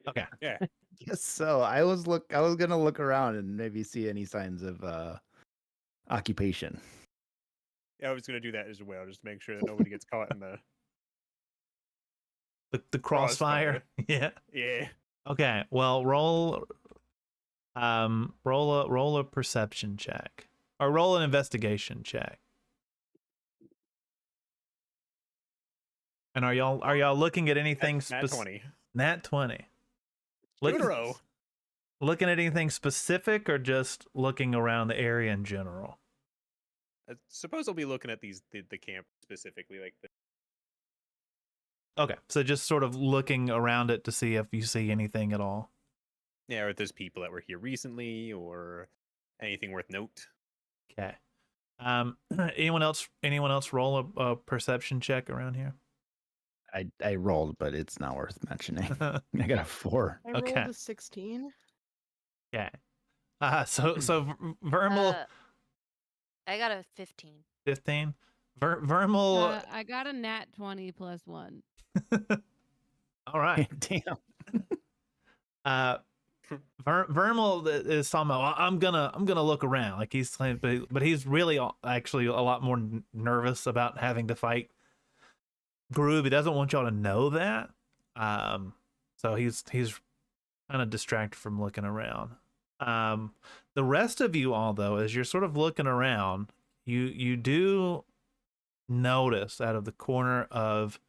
Okay. Yeah. Yes, so I was gonna look around and maybe see any signs of occupation. Yeah, I was gonna do that as well, just to make sure that nobody gets caught in the The crossfire. Yeah. Yeah. Okay. Well, roll a perception check. Or roll an investigation check. And are y'all looking at anything Nat 20. Nat 20. Two in a row. Looking at anything specific or just looking around the area in general? I suppose I'll be looking at the camp specifically, like the Okay, so just sort of looking around it to see if you see anything at all. yeah, or if there's people that were here recently or anything worth note. Okay. Anyone else roll a perception check around here? I rolled, but it's not worth mentioning. I got a 4. I rolled a 16. Okay. So Vermil, I got a 15. 15. Vermil. I got a nat 20 plus 1. All right. Damn. Vermil is talking about, I'm gonna look around, like he's saying, but he's really actually a lot more nervous about having to fight Groob. He doesn't want y'all to know that. So he's kind of distracted from looking around. The rest of you all, though, as you're sort of looking around, you do notice out of the corner of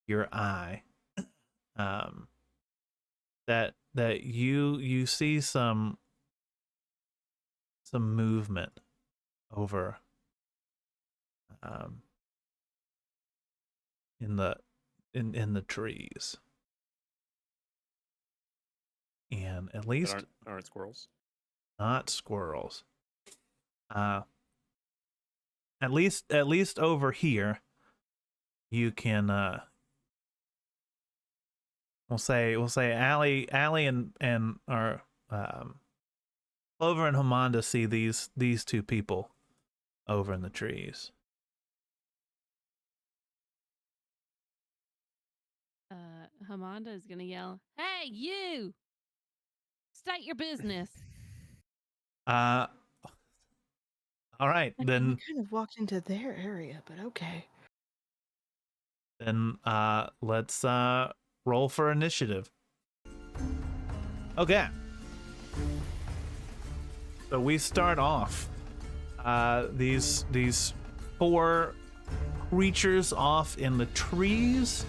your eye that you see some movement over in the trees, and at least aren't squirrels. Not squirrels. At least over here, you can we'll say Allie and our Clover and Hamanda see these two people over in the trees. Hamanda is gonna yell, "Hey, you! State your business." All right, then. We kind of walked into their area, but okay. Then let's roll for initiative. Okay. So we start off these 4 creatures off in the trees.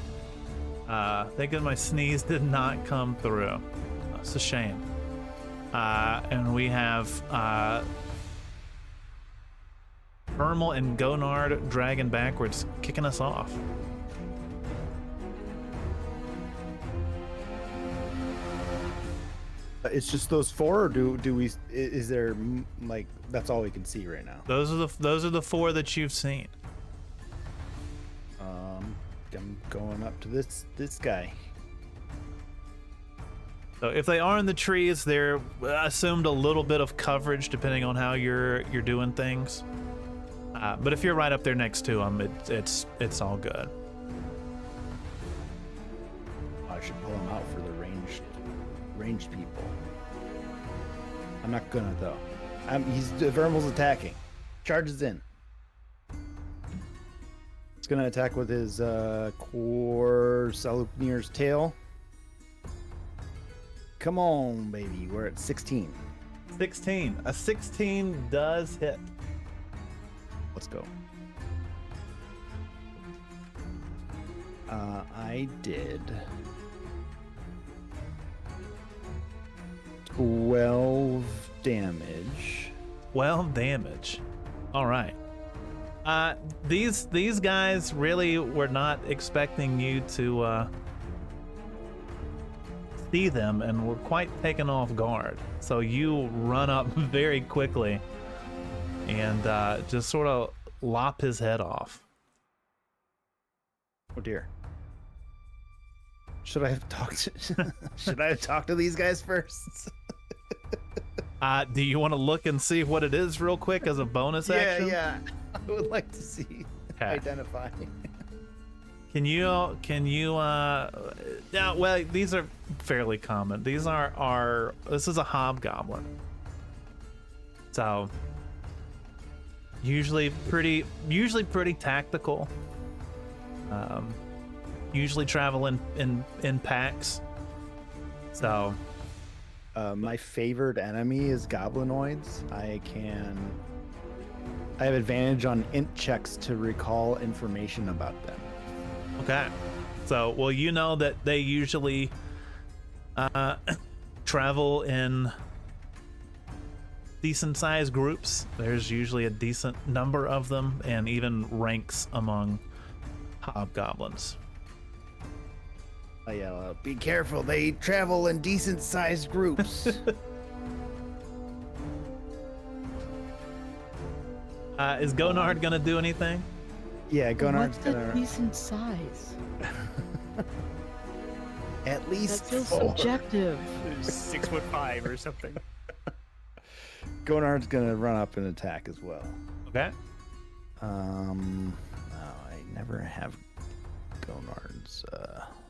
Thinking my sneeze did not come through. That's a shame. And we have Vermil and Gonard dragging backwards, kicking us off. It's just those 4, or do we? Is there like that's all we can see right now? Those are the 4 that you've seen. I'm going up to this guy. So if they are in the trees, they're assumed a little bit of coverage depending on how you're doing things. But if you're right up there next to them, it's all good. I should pull him out for the ranged people. I'm not gonna though. Vermil's attacking. Charges in. He's gonna attack with his core Salupnir's tail. Come on, baby. We're at 16. 16. A 16 does hit. Let's go. I did 12 damage. 12 damage. All right. These guys really were not expecting you to see them and were quite taken off guard. So you run up very quickly and just sort of lop his head off. Oh dear. Should I have talked to these guys first? Do you want to look and see what it is real quick as a bonus action? Yeah. I would like to see. Okay. Identify. Now, well, these are fairly common. These this is a hobgoblin. So usually pretty tactical. Usually travel in packs. So my favorite enemy is goblinoids. I have advantage on int checks to recall information about them. okay. So well, you know that they usually travel in decent sized groups. There's usually a decent number of them, and even ranks among hobgoblins. I yell out, "Be careful! They travel in decent-sized groups." Is Gonard gonna do anything? Yeah, Gonard's What's a gonna decent size? at That least feels 4. subjective. 6'5" or something. Gonard's gonna run up and attack as well. Okay. No, I never have Gonard's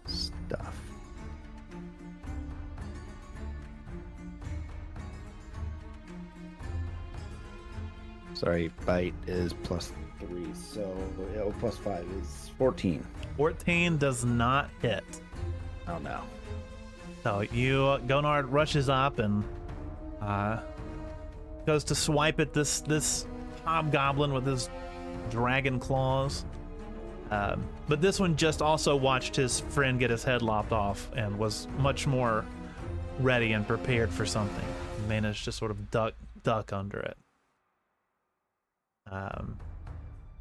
stuff. Sorry, bite is +3, so +5 is 14. 14 does not hit. Oh no. So Gonard rushes up and goes to swipe at this hobgoblin with his dragon claws. But this one just also watched his friend get his head lopped off and was much more ready and prepared for something. Managed to sort of duck under it.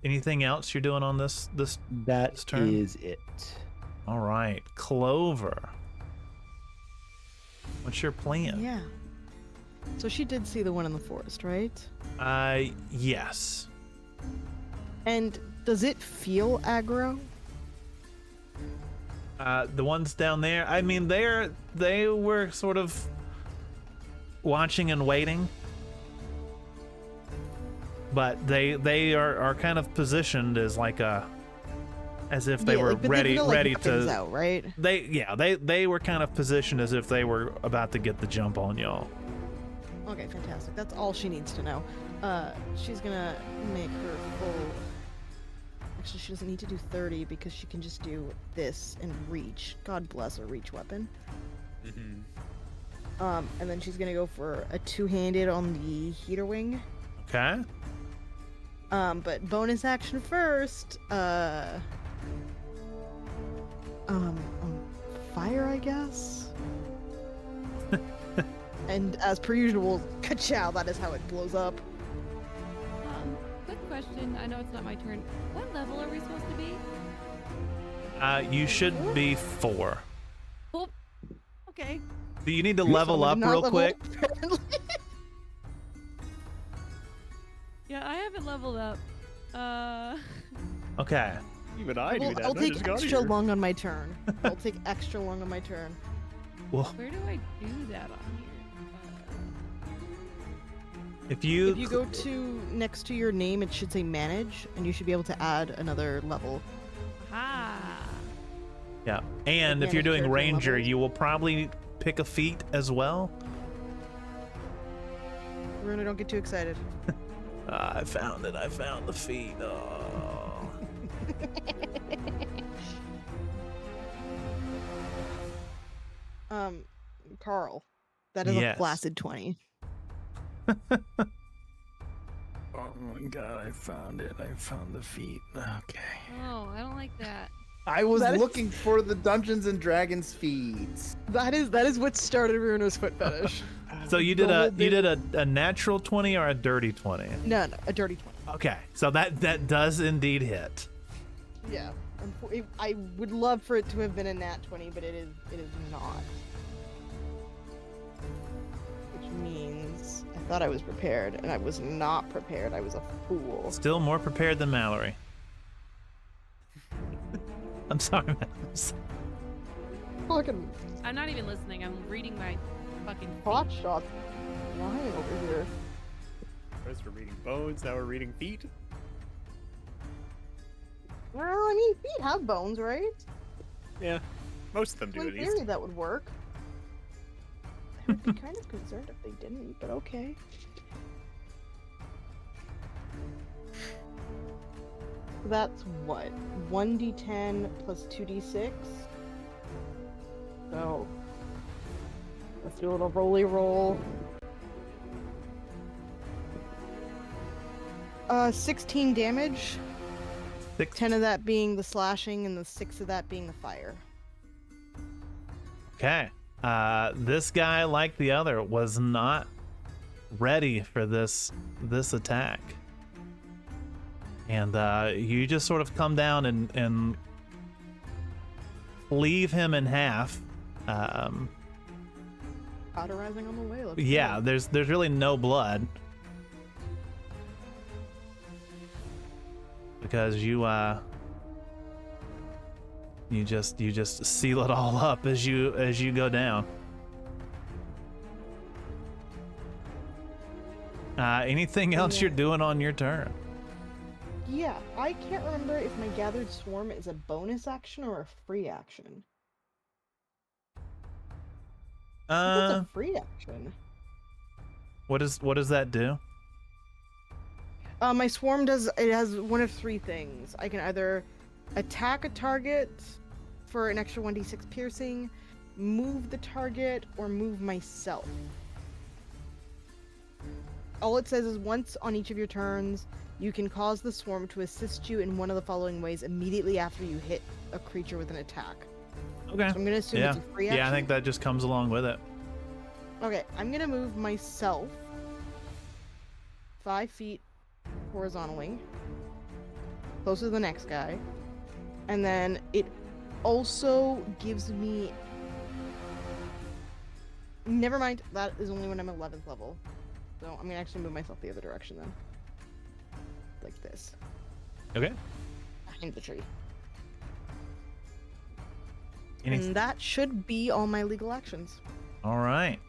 Anything else you're doing on this That turn? is it. All right, Clover. What's your plan? Yeah. So she did see the one in the forest, right? Yes. And does it feel aggro? The ones down there, I mean, they were sort of watching and waiting, but they are kind of positioned as like as if they were but they feel like ready weapons to. out, right? They were kind of positioned as if they were about to get the jump on y'all. Okay, fantastic. That's all she needs to know. She's gonna make her full. Actually, she doesn't need to do 30 because she can just do this and reach. God bless her reach weapon. Mm-hmm. And then she's gonna go for a two-handed on the heater wing. Okay. But bonus action first. Fire, I guess. And as per usual, ka-chow, that is how it blows up. Quick question. I know it's not my turn. What level are we supposed to be? You should be 4. Oh, okay. Do you need to level up Not real leveled, quick? apparently. Yeah, I haven't leveled up. Okay. Even I do that. I'll I take just got extra here. long on my turn. I'll take extra long on my turn. Well, Where do I do that on here? if you If you go to next to your name, it should say manage, and you should be able to add another level. Ah. yeah, and if you're manage doing character ranger, levels. you will probably pick a feat as well. Runa, don't get too excited. I found it. I found the feat. Oh. Carl, that is Yes. a flaccid 20. Oh my god, I found it. I found the feat. Okay. Oh, I don't like that. I was That is- looking for the Dungeons and Dragons feats. That is what started Runa's foot fetish. So you did a natural 20 or a dirty 20? No, a dirty 20. Okay, so that does indeed hit. Yeah. I would love for it to have been a nat 20, but it is not. Which means I thought I was prepared, and I was not prepared. I was a fool. Still more prepared than Mallory. I'm sorry, man. Fucking I'm not even listening. I'm reading my fucking hot feet. shots flying over here. First we're reading bones, now we're reading feet. Well, I mean, feet have bones, right? Yeah, most of them So do in at least. theory, that would work. I would be kind of concerned if they didn't, but okay. That's what? 1d10 plus 2d6? So, let's do a little roly roll. 16 damage. 10 of that being the slashing, and the 6 of that being the fire. Okay. This guy, like the other, was not ready for this attack. And you just sort of come down and leave him in half. Cauterizing on the way. Let's Yeah, go. there's really no blood. Because you just seal it all up as you go down. Anything else you're doing on your turn? Yeah, I can't remember if my gathered swarm is a bonus action or a free action. I think it's a free action. What does that do? My swarm has one of 3 things. I can either attack a target for an extra 1d6 piercing, move the target, or move myself. All it says is once on each of your turns, you can cause the swarm to assist you in one of the following ways immediately after you hit a creature with an attack. Okay. So I'm gonna assume it's a free action. Yeah, I think that just comes along with it. Okay, I'm gonna move myself 5 feet horizontally, closer to the next guy, and then it also gives me. Never mind, that is only when I'm 11th level. So I'm gonna actually move myself the other direction then, like this, Okay. behind the tree. Any- And that should be all my legal actions. All right.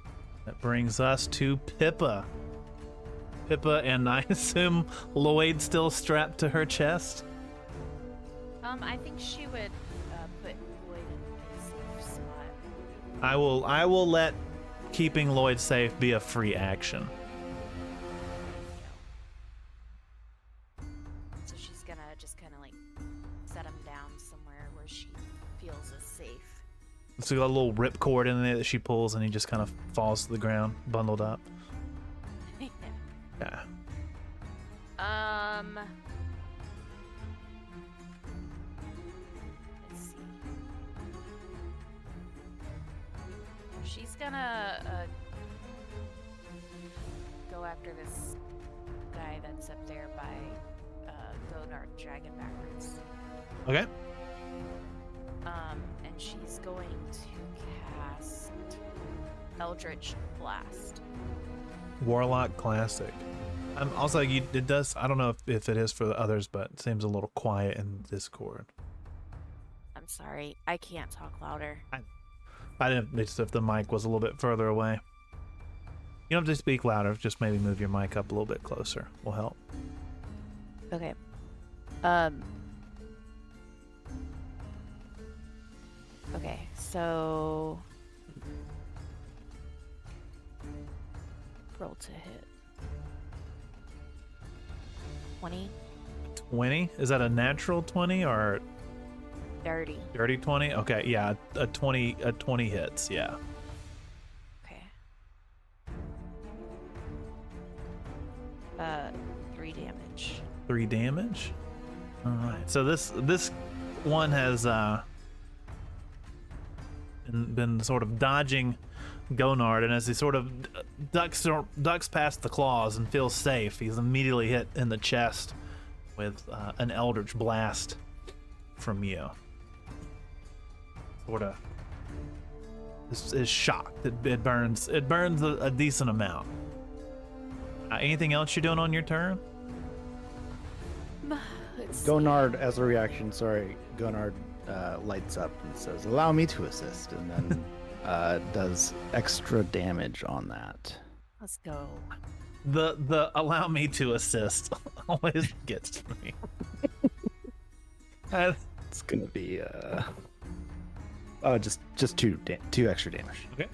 That brings us to Pippa. Pippa and I assume Lloyd still strapped to her chest. I think she would put Lloyd in a safe spot. I will let keeping Lloyd safe be a free action. So she's gonna just kind of like set him down somewhere where she feels is safe. So got a little ripcord in there that she pulls, and he just kind of falls to the ground, bundled up. Yeah. Let's see. She's gonna go after this guy that's up there by Gonard Dragon backwards. Okay. And she's going to cast Eldritch Blast. Warlock Classic. Also, it does. I don't know if it is for the others, but it seems a little quiet in Discord. I'm sorry, I can't talk louder. I didn't. It's if the mic was a little bit further away. You don't have to speak louder. Just maybe move your mic up a little bit closer. Will help. Okay. Okay, so roll to hit. 20, 20. Is that a natural 20 or 30. dirty 20? Okay, yeah, a 20 hits. Yeah. Okay. 3 damage. 3 damage. All right. So this one has been sort of dodging Gonard, and as he sort of ducks past the claws and feels safe, he's immediately hit in the chest with an Eldritch Blast from you. Sort of is shocked. It burns. It burns a decent amount. Anything else you're doing on your turn? Gonard, as a reaction, Gonard lights up and says, "Allow me to assist," and then does extra damage on that. Let's go. The allow me to assist always gets me. It's gonna be just two extra damage. Okay.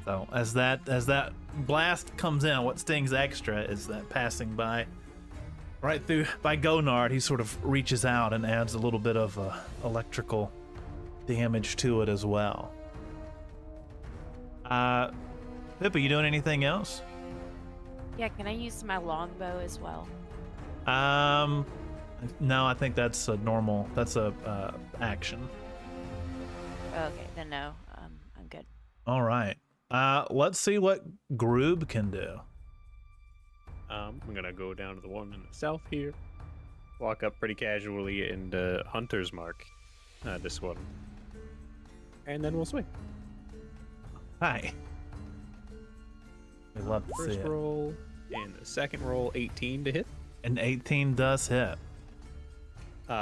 So as that blast comes in, what stings extra is that passing by right through by Gonard, he sort of reaches out and adds a little bit of electrical damage to it as well. Pippa, you doing anything else? Yeah, can I use my longbow as well? No, I think that's a normal. That's a action. Okay, then no. I'm good. All right. Let's see what Groob can do. I'm gonna go down to the one in the south here, walk up pretty casually and Hunter's Mark, this one, and then we'll swing. Hi. We love to see First it. roll and the second roll, 18 to hit. An 18 does hit.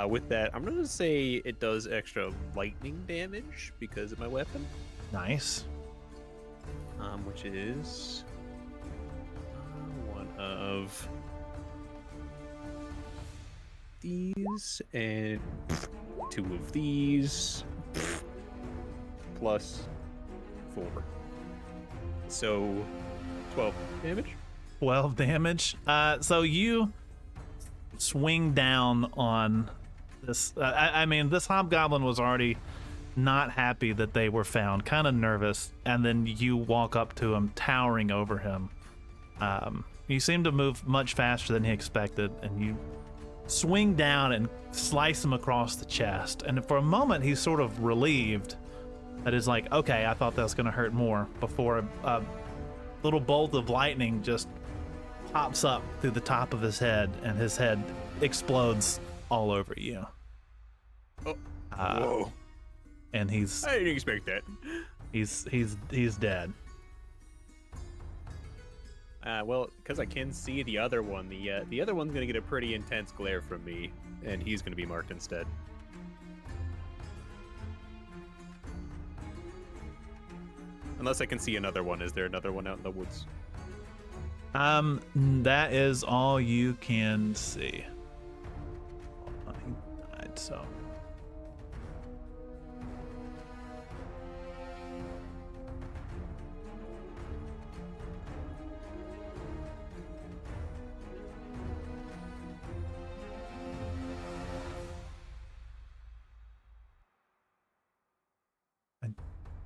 With that, I'm gonna say it does extra lightning damage because of my weapon, Nice. which is one of these and two of these plus 4. So 12 damage. 12 damage. So you swing down on this. I mean, this hobgoblin was already not happy that they were found, kind of nervous, and then you walk up to him, towering over him. You seem to move much faster than he expected, and you swing down and slice him across the chest. And for a moment, he's sort of relieved. That is like, okay, I thought that was going to hurt more, before a little bolt of lightning just pops up through the top of his head, and his head explodes all over you. Oh, whoa! And he's I didn't expect that. he's dead. Well, because I can see the other one, the other one's gonna get a pretty intense glare from me, and he's gonna be marked instead. Unless I can see another one. Is there another one out in the woods? That is all you can see. He died, so.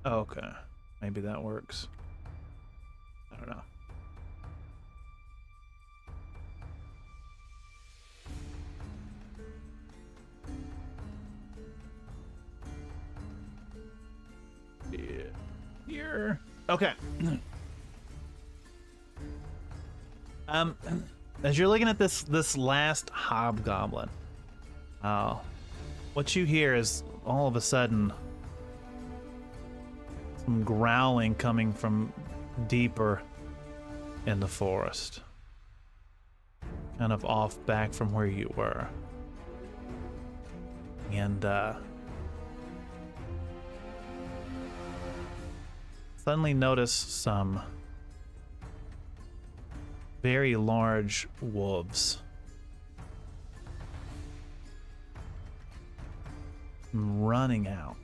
Okay, maybe that works. I don't know. Yeah. Here. Okay. As you're looking at this last hobgoblin, what you hear is all of a sudden some growling coming from deeper in the forest, kind of off back from where you were, and suddenly notice some very large wolves running out.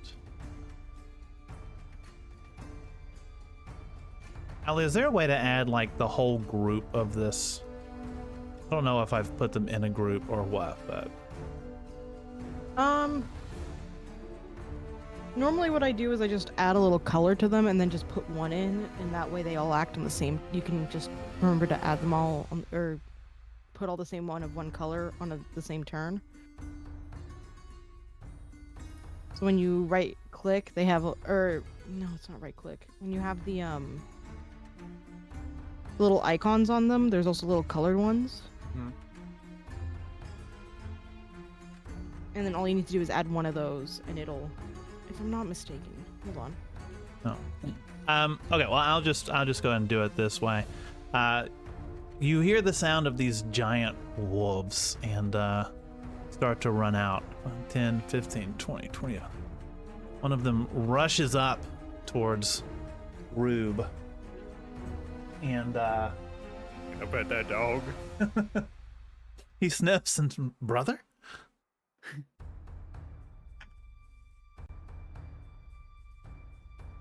Ali, is there a way to add like the whole group of this? I don't know if I've put them in a group or what, but Normally what I do is I just add a little color to them and then just put one in, and that way they all act on the same. You can just remember to add them all on, or put all the same one of one color on the same turn. So when you right click, they have no, it's not right click. When you have the little icons on them, there's also little colored ones. Hmm. And then all you need to do is add one of those, and it'll, if I'm not mistaken, hold on. no. Okay, well I'll just go ahead and do it this way. You hear the sound of these giant wolves and start to run out. 10, 15, 20, 20. One of them rushes up towards Rube. And I bet that dog. He sniffs and brother.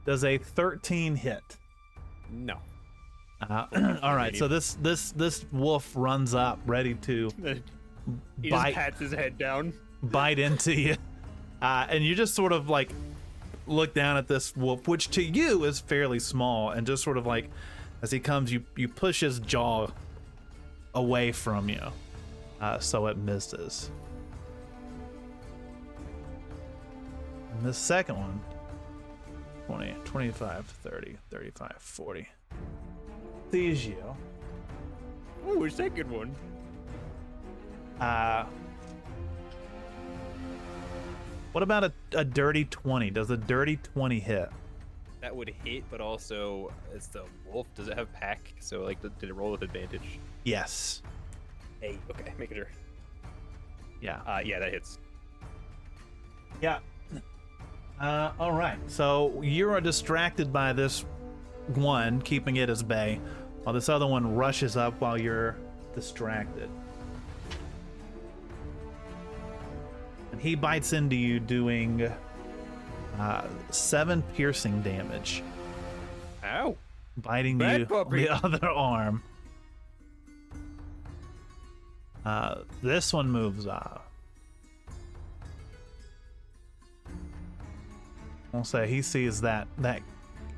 Does a 13 hit? No. All right, so this wolf runs up, ready to He bite just pats his head down. bite into you, and you just sort of like look down at this wolf, which to you is fairly small, and just sort of like as he comes, you push his jaw away from you, so it misses. And the second one, 20, 25, 30, 35, 40. Sees you. Ooh, a second one. What about a dirty 20? Does a dirty 20 hit? That would hit, but also it's the wolf. Does it have pack? So like, did it roll with advantage? Yes. Hey, okay, making sure. Yeah. Yeah, that hits. Yeah. All right. So you are distracted by this one, keeping it as bay, while this other one rushes up while you're distracted. And he bites into you, doing 7 piercing damage, Ow! biting Bad you puppy. the other arm. This one moves up. I'll say he sees that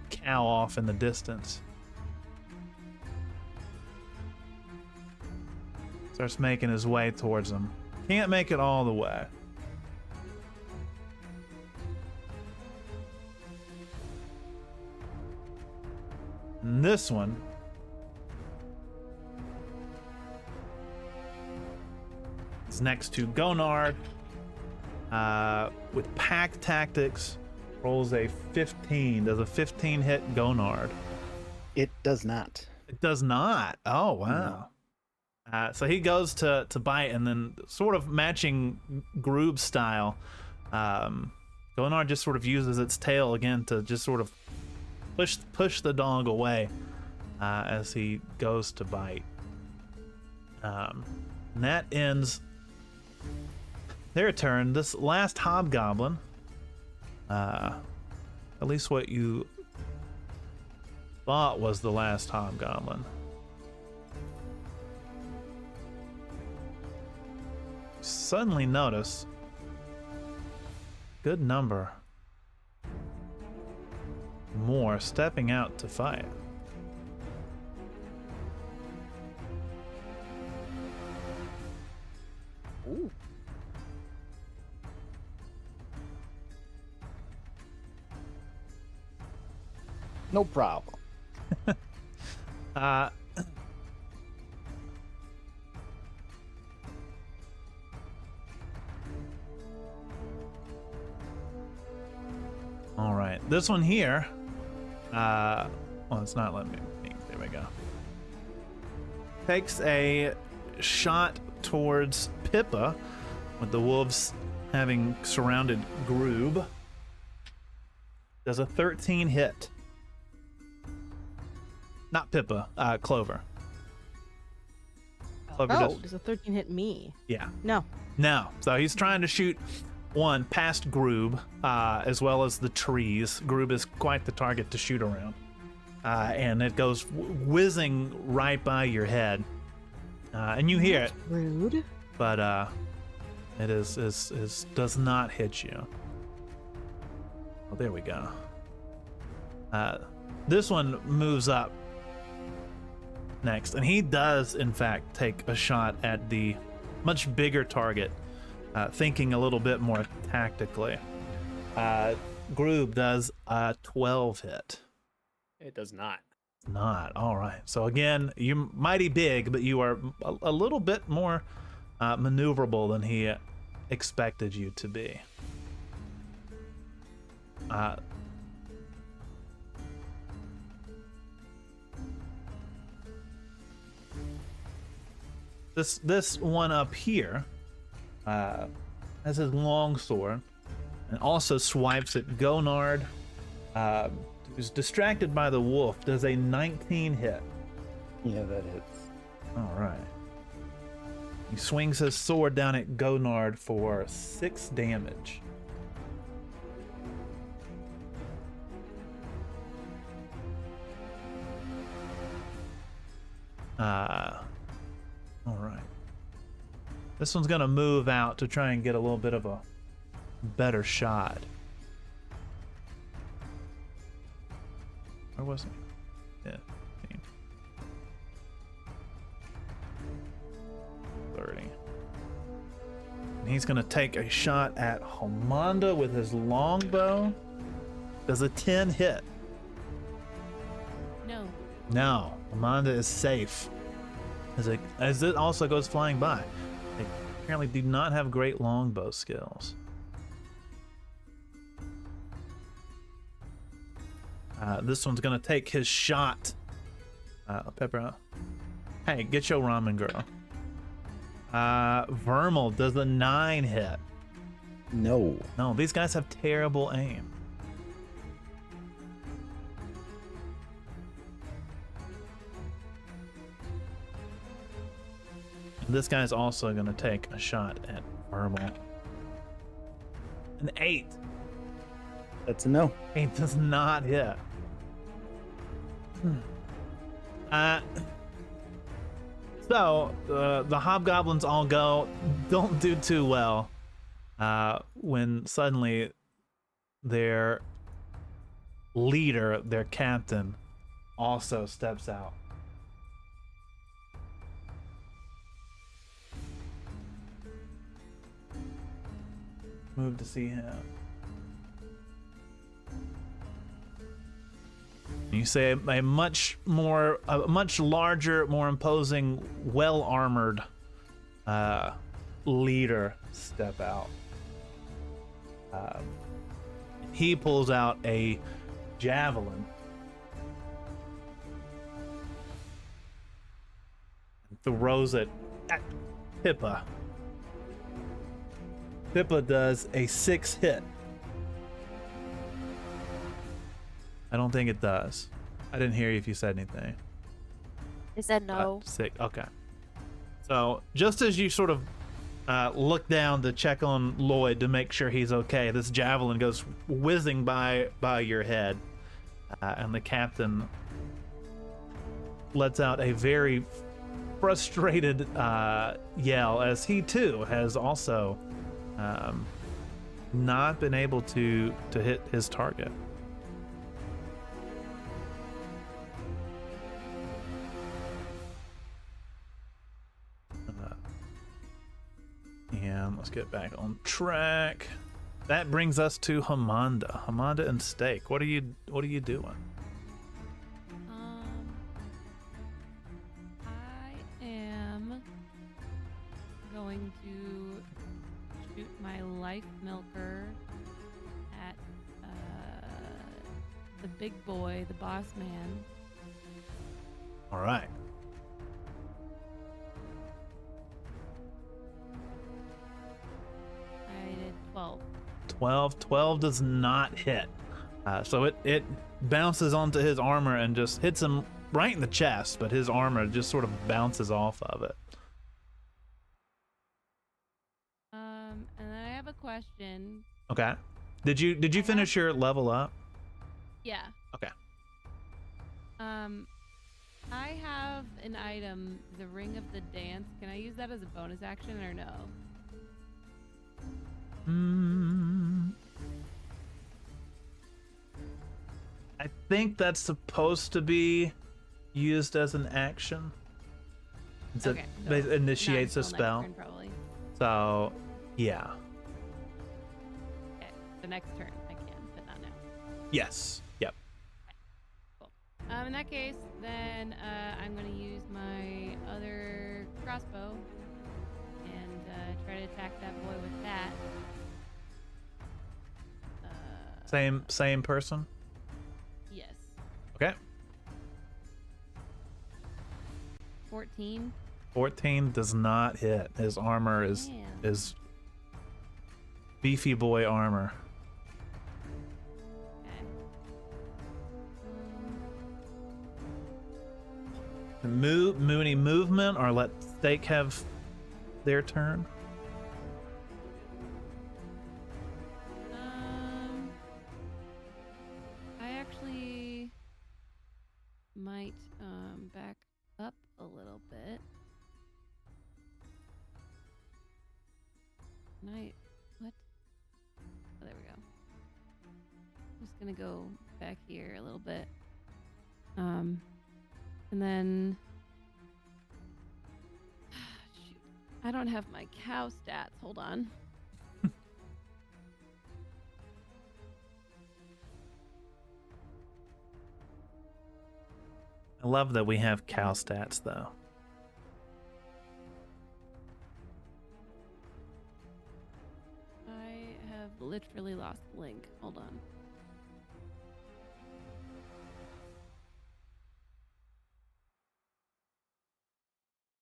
cow off in the distance. Starts making his way towards him. Can't make it all the way. And this one is next to Gonard. With pack tactics, rolls a 15. Does a 15 hit Gonard? It does not. It does not. Oh, wow. So he goes to bite, and then sort of matching Groob style, Gonard just sort of uses its tail again to just sort of push the dog away as he goes to bite. And that ends their turn. This last hobgoblin, at least what you thought was the last hobgoblin, suddenly notice good number more stepping out to fight. Ooh. No problem. Uh, all right, this one here. Well, it's not letting me. There we go. Takes a shot towards Pippa, with the wolves having surrounded Groob. Does a 13 hit? Not Pippa, Clover. Clover Does a 13 hit me? yeah. No. No. So he's trying to shoot one past Groob, as well as the trees. Groob is quite the target to shoot around. And it goes whizzing right by your head. And you hear it, Rude. but it does not hit you. Oh, there we go. This one moves up next, and he does in fact take a shot at the much bigger target, thinking a little bit more tactically. Groob does a 12 hit. It does not. Not. All right. So again, you're mighty big, but you are a little bit more maneuverable than he expected you to be. This one up here has his long sword and also swipes at Gonard, who's distracted by the wolf. Does a 19 hit? Yeah, that hits. All right. He swings his sword down at Gonard for 6 damage. All right. This one's gonna move out to try and get a little bit of a better shot. Where was it? Yeah. 15. 30. And he's gonna take a shot at Homonda with his longbow. Does a 10 hit? No. No. Homonda is safe. As it also goes flying by. They apparently do not have great longbow skills. This one's gonna take his shot. Pepper. Hey, get your ramen, girl. Vermil, does a 9 hit? No. No, these guys have terrible aim. This guy's also gonna take a shot at Vermil. An 8. That's a no. 8 does not hit. So the hobgoblins all don't do too well when suddenly their leader, their captain, also steps out. Move to see him. You say a much larger, more imposing, well-armored leader step out. He pulls out a javelin and throws it at Pippa. Pippa does a 6 hit. I don't think it does. I didn't hear you if you said anything. I said no. 6. Okay. So just as you sort of look down to check on Lloyd to make sure he's okay, this javelin goes whizzing by your head, and the captain lets out a very frustrated yell as he too has also not been able to hit his target. And let's get back on track. That brings us to Homonda. Homonda and Steak. What are you doing? I am going to shoot my life milker at the big boy, the boss man. All right. I did 12. 12 does not hit. So it bounces onto his armor and just hits him right in the chest, but his armor just sort of bounces off of it. And then I have a question. Okay. Did you finish your level up? Yeah. Okay. I have an item, the Ring of the Dance. Can I use that as a bonus action or no? I think that's supposed to be used as an action. Okay, It so initiates a not until next spell. turn, probably. So, yeah. Okay, the next turn I can, but not now. Yes. Yep. Cool. In that case, then I'm going to use my other crossbow and try to attack that boy with that. Same person? Yes. Okay. 14. 14 does not hit. His armor is beefy boy armor. Okay. Any movement or let Steak have their turn? I actually might back up a little bit. What? Oh, there we go. Just gonna go back here a little bit. And then shoot. I don't have my cow stats. Hold on. I love that we have cow stats though. I have literally lost the link. Hold on.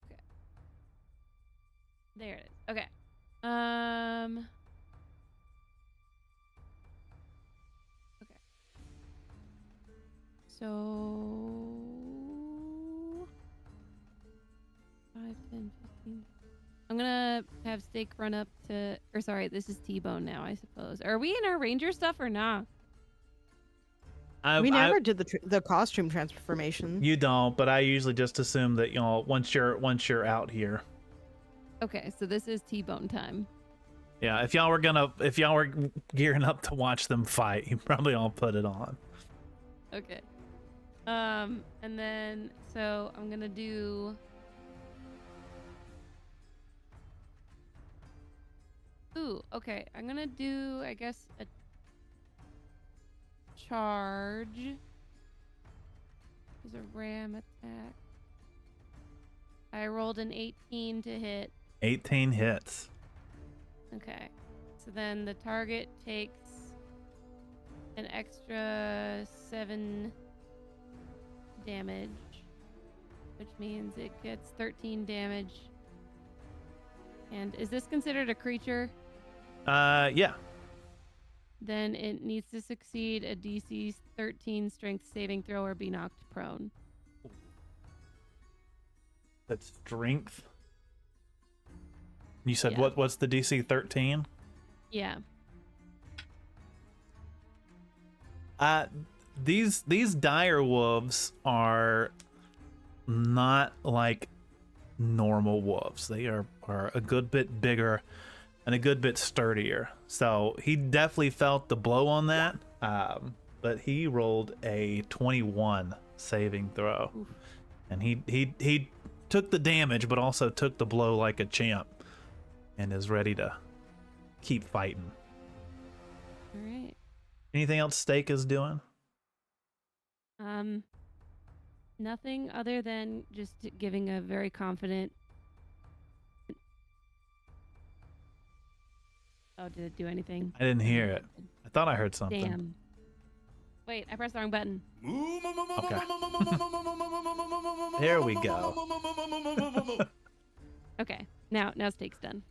Okay. There it is. Okay. Okay. So 5, 10, 15. I'm gonna have Steak run up to, or sorry, this is T-Bone now, I suppose. Are we in our ranger stuff or not? We never did the costume transformation. You don't, but I usually just assume that once you're out here. Okay, so this is T-Bone time. Yeah, if y'all were gearing up to watch them fight, you probably all put it on. Okay. And then so I'm gonna do. Ooh, okay. I'm gonna do, I guess, a charge. There's a ram attack. I rolled an 18 to hit. 18 hits. Okay. So then the target takes an extra 7 damage, which means it gets 13 damage. And is this considered a creature? Yeah. Then it needs to succeed a DC 13 strength saving throw or be knocked prone. That's strength. You said Yeah. what's the DC 13? Yeah. These dire wolves are not like normal wolves. They are a good bit bigger and a good bit sturdier. So he definitely felt the blow on that. But he rolled a 21 saving throw. Oof. And he took the damage, but also took the blow like a champ and is ready to keep fighting. All right. Anything else Steak is doing? Nothing other than just giving a very confident. Oh, did it do anything? I didn't hear it. I thought I heard something. Damn. Wait, I pressed the wrong button. Okay. There we go. Okay, now Steak's done.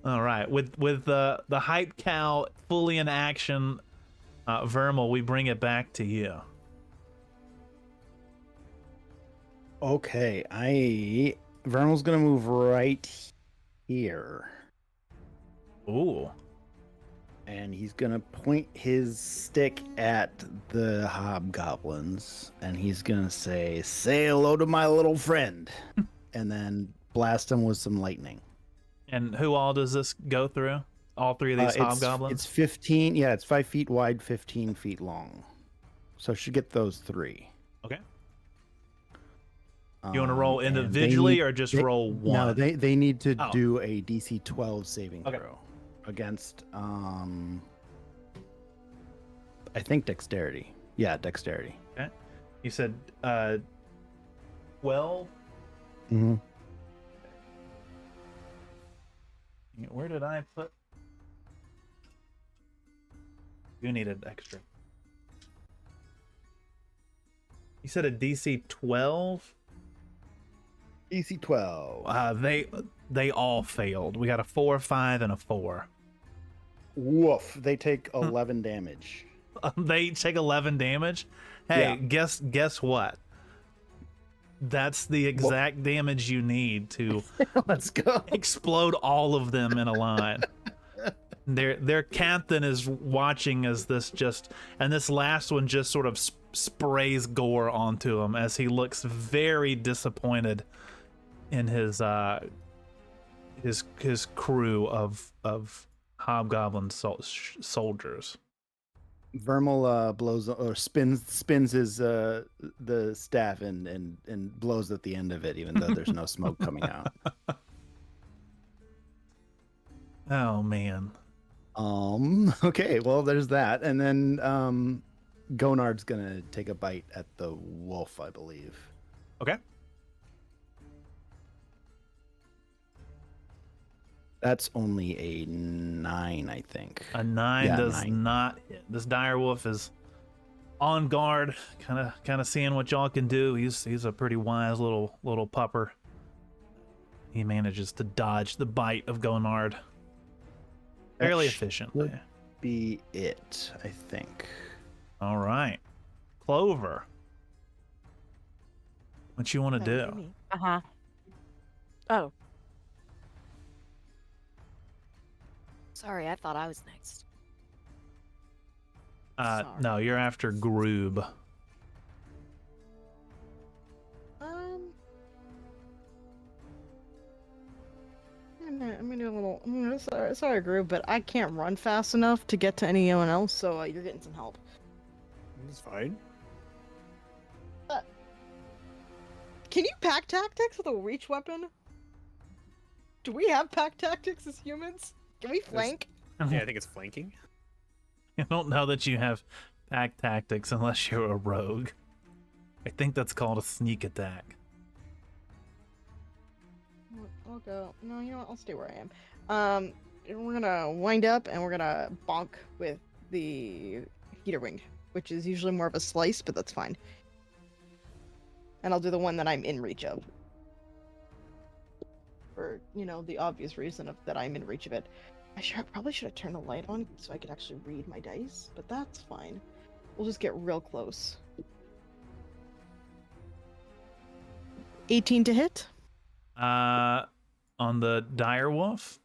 All right. With the hype cow fully in action, Vermil, we bring it back to you. Okay, Vernal's gonna move right here, Ooh. and he's gonna point his stick at the hobgoblins, and he's gonna say hello to my little friend," and then blast him with some lightning. And who all does this go through? All three of these hobgoblins? It's 15. Yeah, it's 5 feet wide, 15 feet long. So should get those 3. Okay. You want to roll and individually or just roll one? No, they need to Oh. do a DC 12 saving Okay. throw against I think dexterity. Yeah, dexterity. Okay. You said 12? Mm-hmm. Where did I put? You needed extra. You said a DC 12? DC 12. They all failed. We got a 4, 5, and a 4. Woof. They take 11 damage. They take 11 damage. Hey, Yeah. guess what? That's the exact damage you need to Let's go. explode all of them in a line. Their captain is watching as this last one just sort of sprays gore onto him as he looks very disappointed in his crew of hobgoblin soldiers. Vermil blows or spins his the staff and blows at the end of it, even though there's no smoke coming out. Oh man. Okay, well there's that, and then Gonard's gonna take a bite at the wolf, I believe. Okay. That's only a 9, I think. A 9 Yeah, does 9. not hit. This dire wolf is on guard, kind of seeing what y'all can do. He's a pretty wise little pupper. He manages to dodge the bite of Gonard fairly efficiently. Would be it, I think. All right, Clover. What you want to That would do? be me. Uh-huh. Oh. Sorry, I thought I was next. Sorry. No, you're after Groob. I'm gonna do a little. Sorry, Groob, but I can't run fast enough to get to anyone else. So you're getting some help. It's fine. Can you pack tactics with a reach weapon? Do we have pack tactics as humans? Can we flank? Yeah, I think it's flanking. I don't know that you have pack tactics unless you're a rogue. I think that's called a sneak attack. I'll go. No, you know what? I'll stay where I am. We're gonna wind up and we're gonna bonk with the heater wing, which is usually more of a slice, but that's fine. And I'll do the one that I'm in reach of. For, the obvious reason that I'm in reach of it. I probably should have turned the light on so I could actually read my dice, but that's fine. We'll just get real close. 18 to hit? On the dire wolf,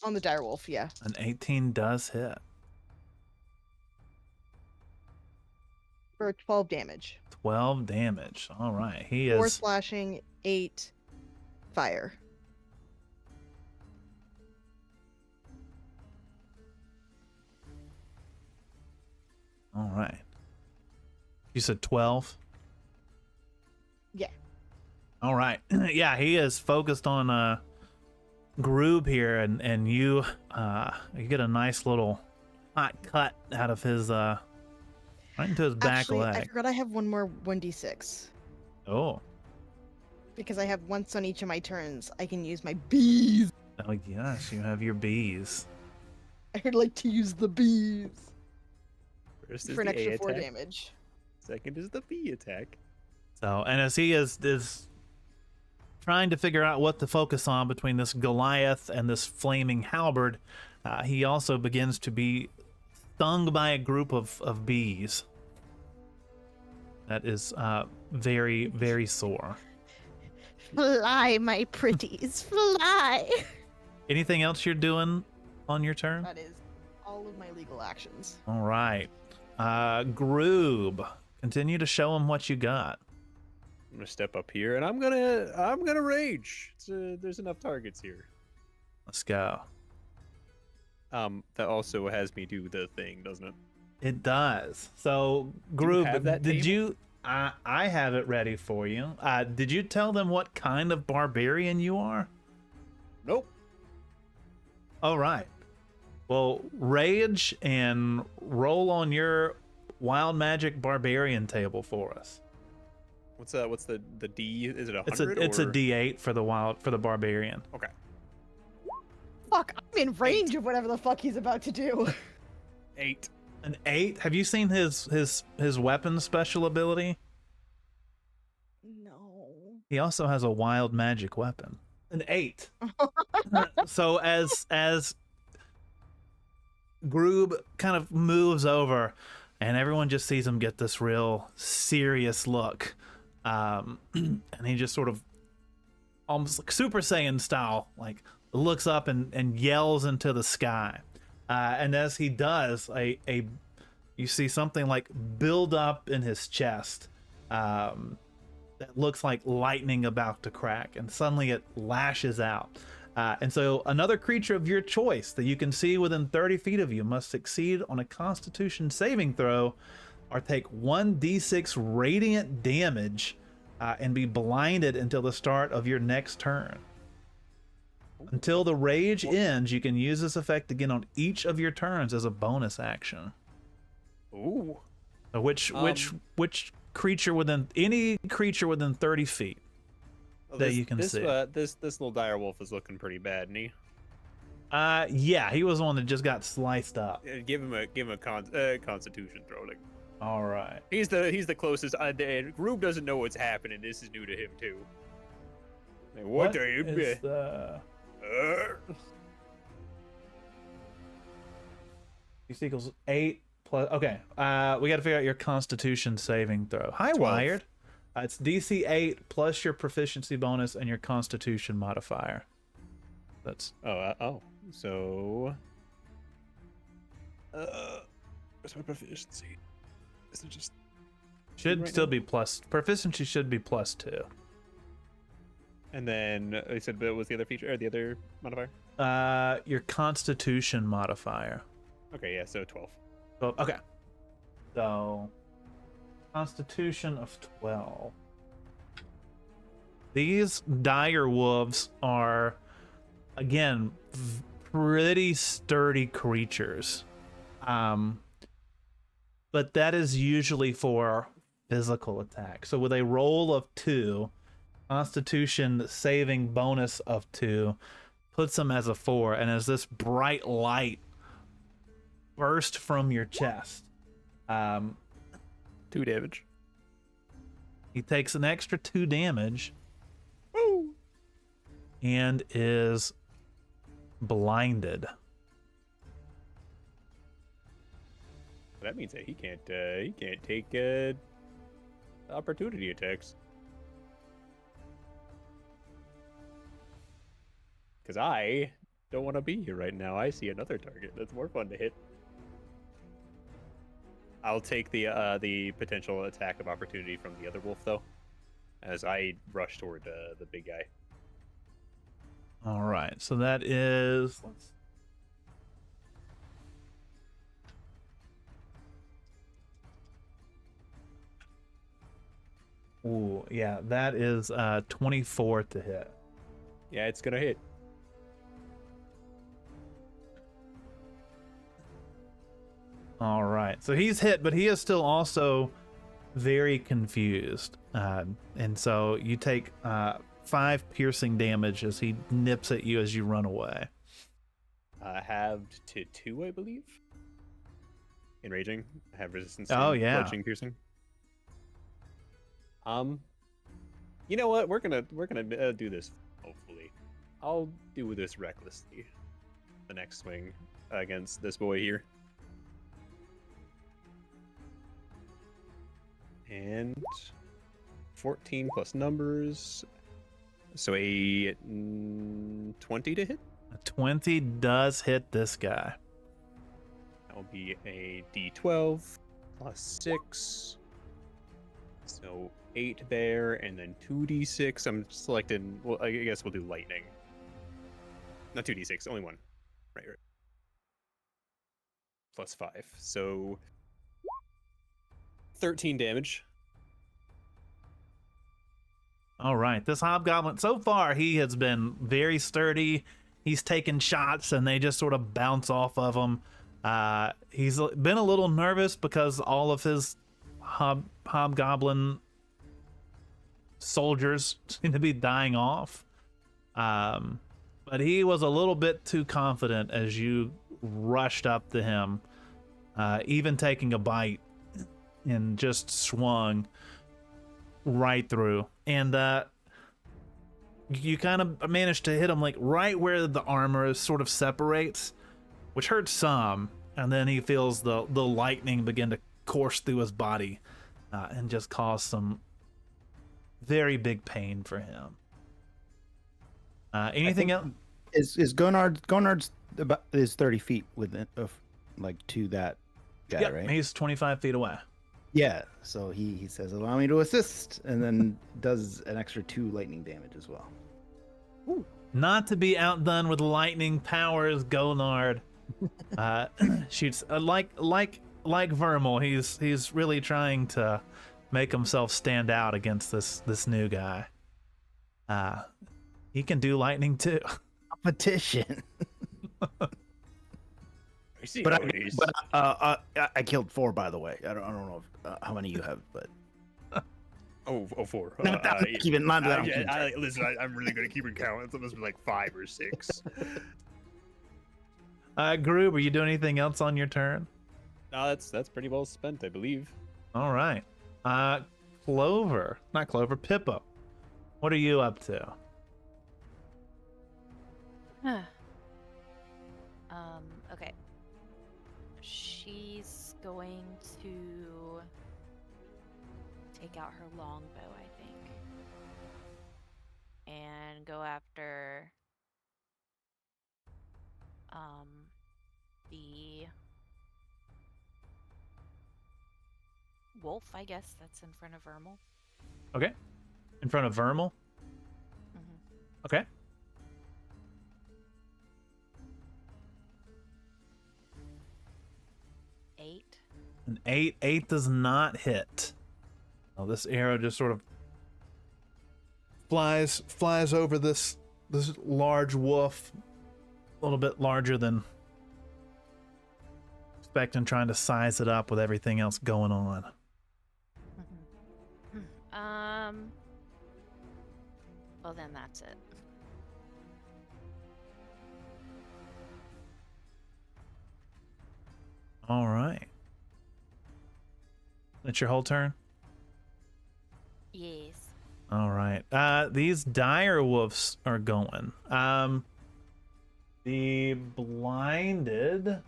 On the direwolf, yeah. an 18 does hit. For 12 damage. 12 damage. All right, he 4 is. slashing, 8 fire. All right. You said 12? Yeah. All right. Yeah, he is focused on Groob here, and you get a nice little hot cut out of his right into his back Actually, I leg. forgot I have one more 1d6. Oh. Because I have once on each of my turns, I can use my bees. Oh yes, you have your bees. I would like to use the bees First is for an the A extra 4 attack. damage. Second is the B attack. So, and as he is trying to figure out what to focus on between this Goliath and this flaming halberd, he also begins to be stung by a group of bees. That is very, very sore. Fly, my pretties, fly! Anything else you're doing on your turn? That is all of my legal actions. All right. Groob, continue to show him what you got. I'm gonna step up here and I'm gonna rage. There's enough targets here. Let's go. That also has me do the thing, doesn't it? It does. So, Do you Groob, have that did table? you? I have it ready for you. Did you tell them what kind of barbarian you are? Nope. All right. Well, rage and roll on your wild magic barbarian table for us. What's the D? Is it 100? It's a D8 for the barbarian. Okay. Fuck, I'm in range of whatever the fuck he's about to do. 8. An 8. Have you seen his weapon special ability? No. He also has a wild magic weapon. An 8. So as Groob kind of moves over, and everyone just sees him get this real serious look And he just sort of almost like Super Saiyan style, like looks up and yells into the sky. And as he does, you see something like build up in his chest that looks like lightning about to crack, and suddenly it lashes out. And so another creature of your choice that you can see within 30 feet of you must succeed on a Constitution saving throw or take 1d6 radiant damage and be blinded until the start of your next turn. Until the rage ends, you can use this effect again on each of your turns as a bonus action. Ooh. So which creature within any creature within 30 feet that you can see? This little dire wolf is looking pretty bad, isn't he? Yeah, he was the one that just got sliced up. Give him a Constitution throw. Like, All right. he's the closest. Groob doesn't know what's happening. This is new to him too. Like, what are you? Is the... DC equals 8 plus. Okay. We got to figure out your Constitution saving throw. Hi, 12. Wired. It's DC 8 plus your proficiency bonus and your Constitution modifier. That's So. What's my proficiency? Is it just should right still now? be plus. Proficiency should be +2. And then you said what was the other feature or the other modifier? Your Constitution modifier. Okay, yeah, so 12. So, okay. So, Constitution of 12. These dire wolves are, again, pretty sturdy creatures. But that is usually for physical attack. So with a roll of 2, Constitution saving bonus of 2 puts them as a 4, and as this bright light burst from your chest, 2 damage. he takes an extra 2 damage. Woo! And is blinded. That means that he can't take opportunity attacks. Because I don't want to be here right now. I see another target that's more fun to hit. I'll take the potential attack of opportunity from the other wolf, though, as I rush toward the big guy. All right, so that is... Ooh, yeah, that is 24 to hit. Yeah, it's gonna hit. All right, so he's hit, but he is still also very confused. And so you take 5 piercing damage as he nips at you as you run away. Halved to 2, I believe. Enraging. I have resistance. Oh, to yeah. Bludgeoning, piercing. You know what? We're gonna do this. Hopefully, I'll do this recklessly. The next swing against this boy here. And 14 plus numbers. So a 20 to hit? A 20 does hit this guy. That will be a d12 plus 6. So 8 there, and then 2d6. I'm selecting, well, I guess we'll do lightning. Not 2d6, only 1. Right. Plus 5. So 13 damage. All right, this hobgoblin, so far he has been very sturdy. He's taken shots and they just sort of bounce off of him. He's been a little nervous because all of his hobgoblin soldiers seem to be dying off. But he was a little bit too confident as you rushed up to him, even taking a bite, and just swung right through. And you kind of managed to hit him like right where the armor sort of separates, which hurts some. And then he feels the lightning begin to course through his body and just cause some very big pain for him. Anything else? Is Gonard's about is 30 feet within of like to that guy, Yeah, right? he's 25 feet away. Yeah. So he says, "Allow me to assist," and then does an extra 2 lightning damage as well. Not to be outdone with lightning powers, Gonard shoots like Vermil. He's really trying to make himself stand out against this new guy. He can do lightning too. Competition. I see But how it is. I killed 4, by the way. I don't know if, how many you have, but Oh, 4. not that I'm keeping not that I'm yeah, keeping track. listen, I'm really good at keeping count. It's almost like 5 or 6. Groob, are you doing anything else on your turn? No, that's pretty well spent, I believe. All right. Clover, not Clover, Pippo. What are you up to? Okay. She's going to take out her longbow, I think, and go after the wolf, I guess, that's in front of Vermil. Okay. In front of Vermil? Mm-hmm. Okay. An 8. 8 does not hit. Oh, this arrow just sort of flies over this large wolf, a little bit larger than expecting, trying to size it up with everything else going on. Well, then that's it. All right. That's your whole turn? Yes. All right. These dire wolves are going. The blinded.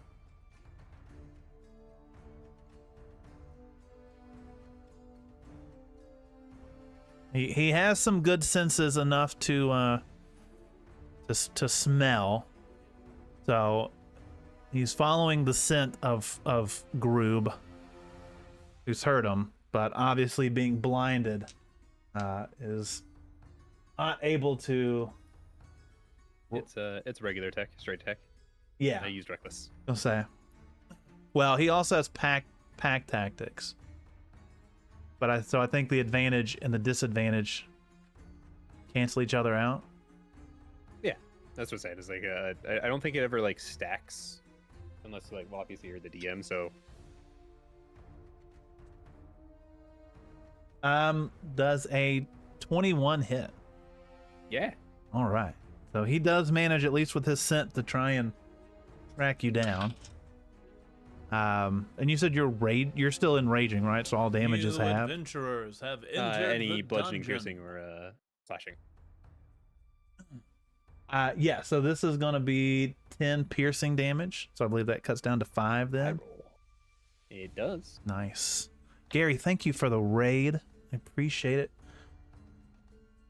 He has some good senses enough to smell. So he's following the scent of Groob, who's heard him, but obviously being blinded is not able to. It's regular tech, straight tech. Yeah, I used reckless. I'll say. Well, he also has pack tactics, but I think the advantage and the disadvantage cancel each other out. Yeah, that's what I'm saying. Is like I don't think it ever like stacks, unless like well obviously you're the DM. So does a 21 hit? yeah, All right. So he does manage, at least with his scent, to try and track you down. And you said you're still enraging, right? So all damage is half. Adventurers have entered any the bludgeoning, dungeon. piercing, or slashing. Yeah. So this is gonna be 10 piercing damage. So I believe that cuts down to 5 then. Roll. It does. Nice. Gary, thank you for the raid. I appreciate it.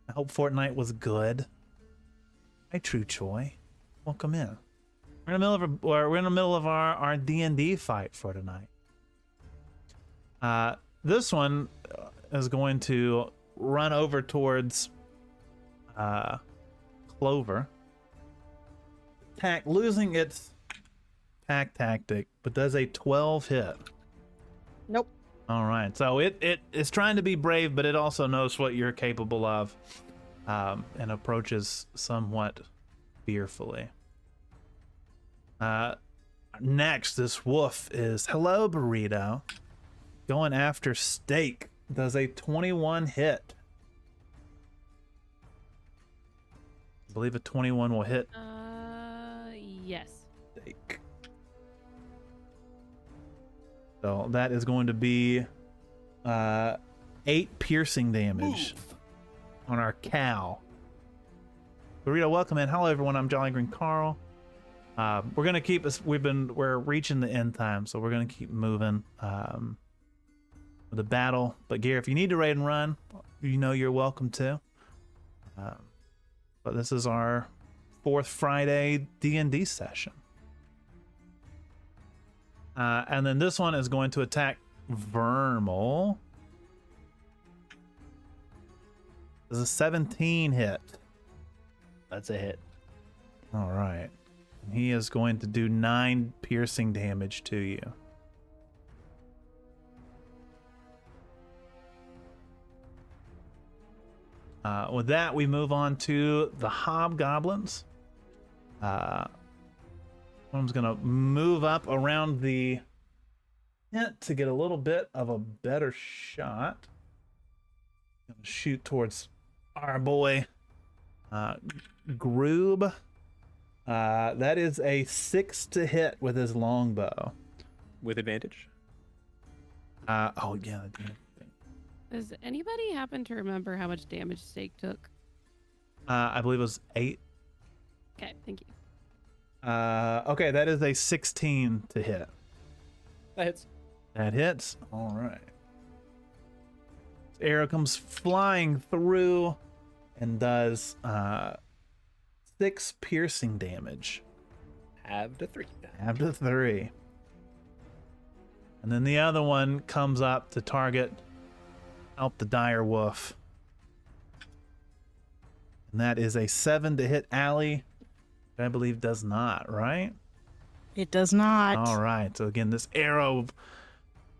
I hope Fortnite was good. Hi, True Choi. Welcome in. We're in the middle of our D&D fight for tonight. This one is going to run over towards Clover. Losing its pack tactic, but does a 12 hit. Nope. All right, so it is trying to be brave, but it also knows what you're capable of, and approaches somewhat fearfully. Next, this wolf is hello burrito, going after Steak. Does a 21 hit? I believe a 21 will hit Yes. Steak. So that is going to be 8 piercing damage on our cow. Burrito, welcome in. Hello everyone, I'm Jolly Green Carl. We're gonna keep us. We're reaching the end time, so we're gonna keep moving with the battle. But Gary, if you need to raid and run, you know you're welcome to. But this is our 4th Friday D&D session. And then this one is going to attack Vermil. Does a 17 hit? That's a hit. All right. He is going to do 9 piercing damage to you. With that, we move on to the hobgoblins. One's gonna move up around the tent to get a little bit of a better shot. Gonna shoot towards our boy Groob. That is a 6 to hit with his longbow. With advantage. Oh yeah. Does anybody happen to remember how much damage Steak took? I believe it was 8. Okay, thank you. Okay, that is a 16 to hit. That hits. That hits. All right. Arrow comes flying through and does 6 piercing damage. Half to 3. Half to 3. And then the other one comes up to target Help the dire wolf. And that is a 7 to hit Allie. I believe does not, right? It does not. All right. So again, this arrow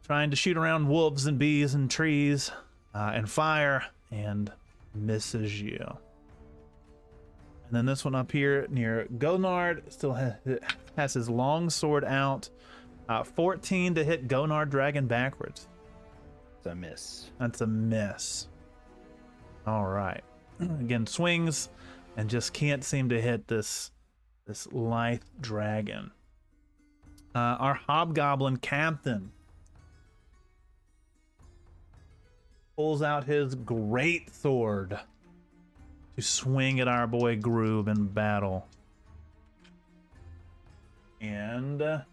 trying to shoot around wolves and bees and trees and fire and misses you. And then this one up here near Gonard still has his long sword out. 14 to hit Gonard dragon backwards. It's a miss. That's a miss. All right. Again, swings and just can't seem to hit this lithe dragon. Our hobgoblin captain pulls out his great sword to swing at our boy Groob in battle. And that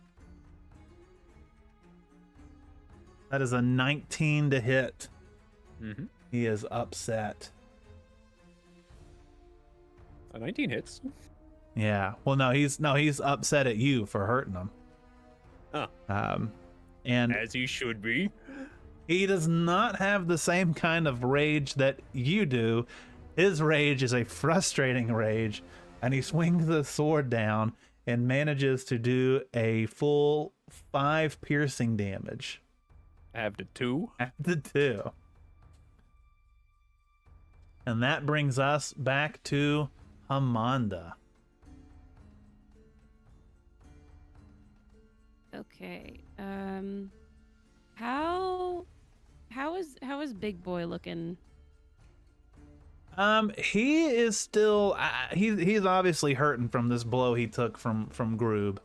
is a 19 to hit. Mm-hmm. He is upset. A 19 hits. Yeah. Well, no, he's upset at you for hurting him. Oh. And As he should be. he does not have the same kind of rage that you do. His rage is a frustrating rage, and he swings the sword down and manages to do a full 5 piercing damage. Half to 2. After 2. And that brings us back to Amanda. Okay. How is Big Boy looking? He is still he's obviously hurting from this blow he took from Groob.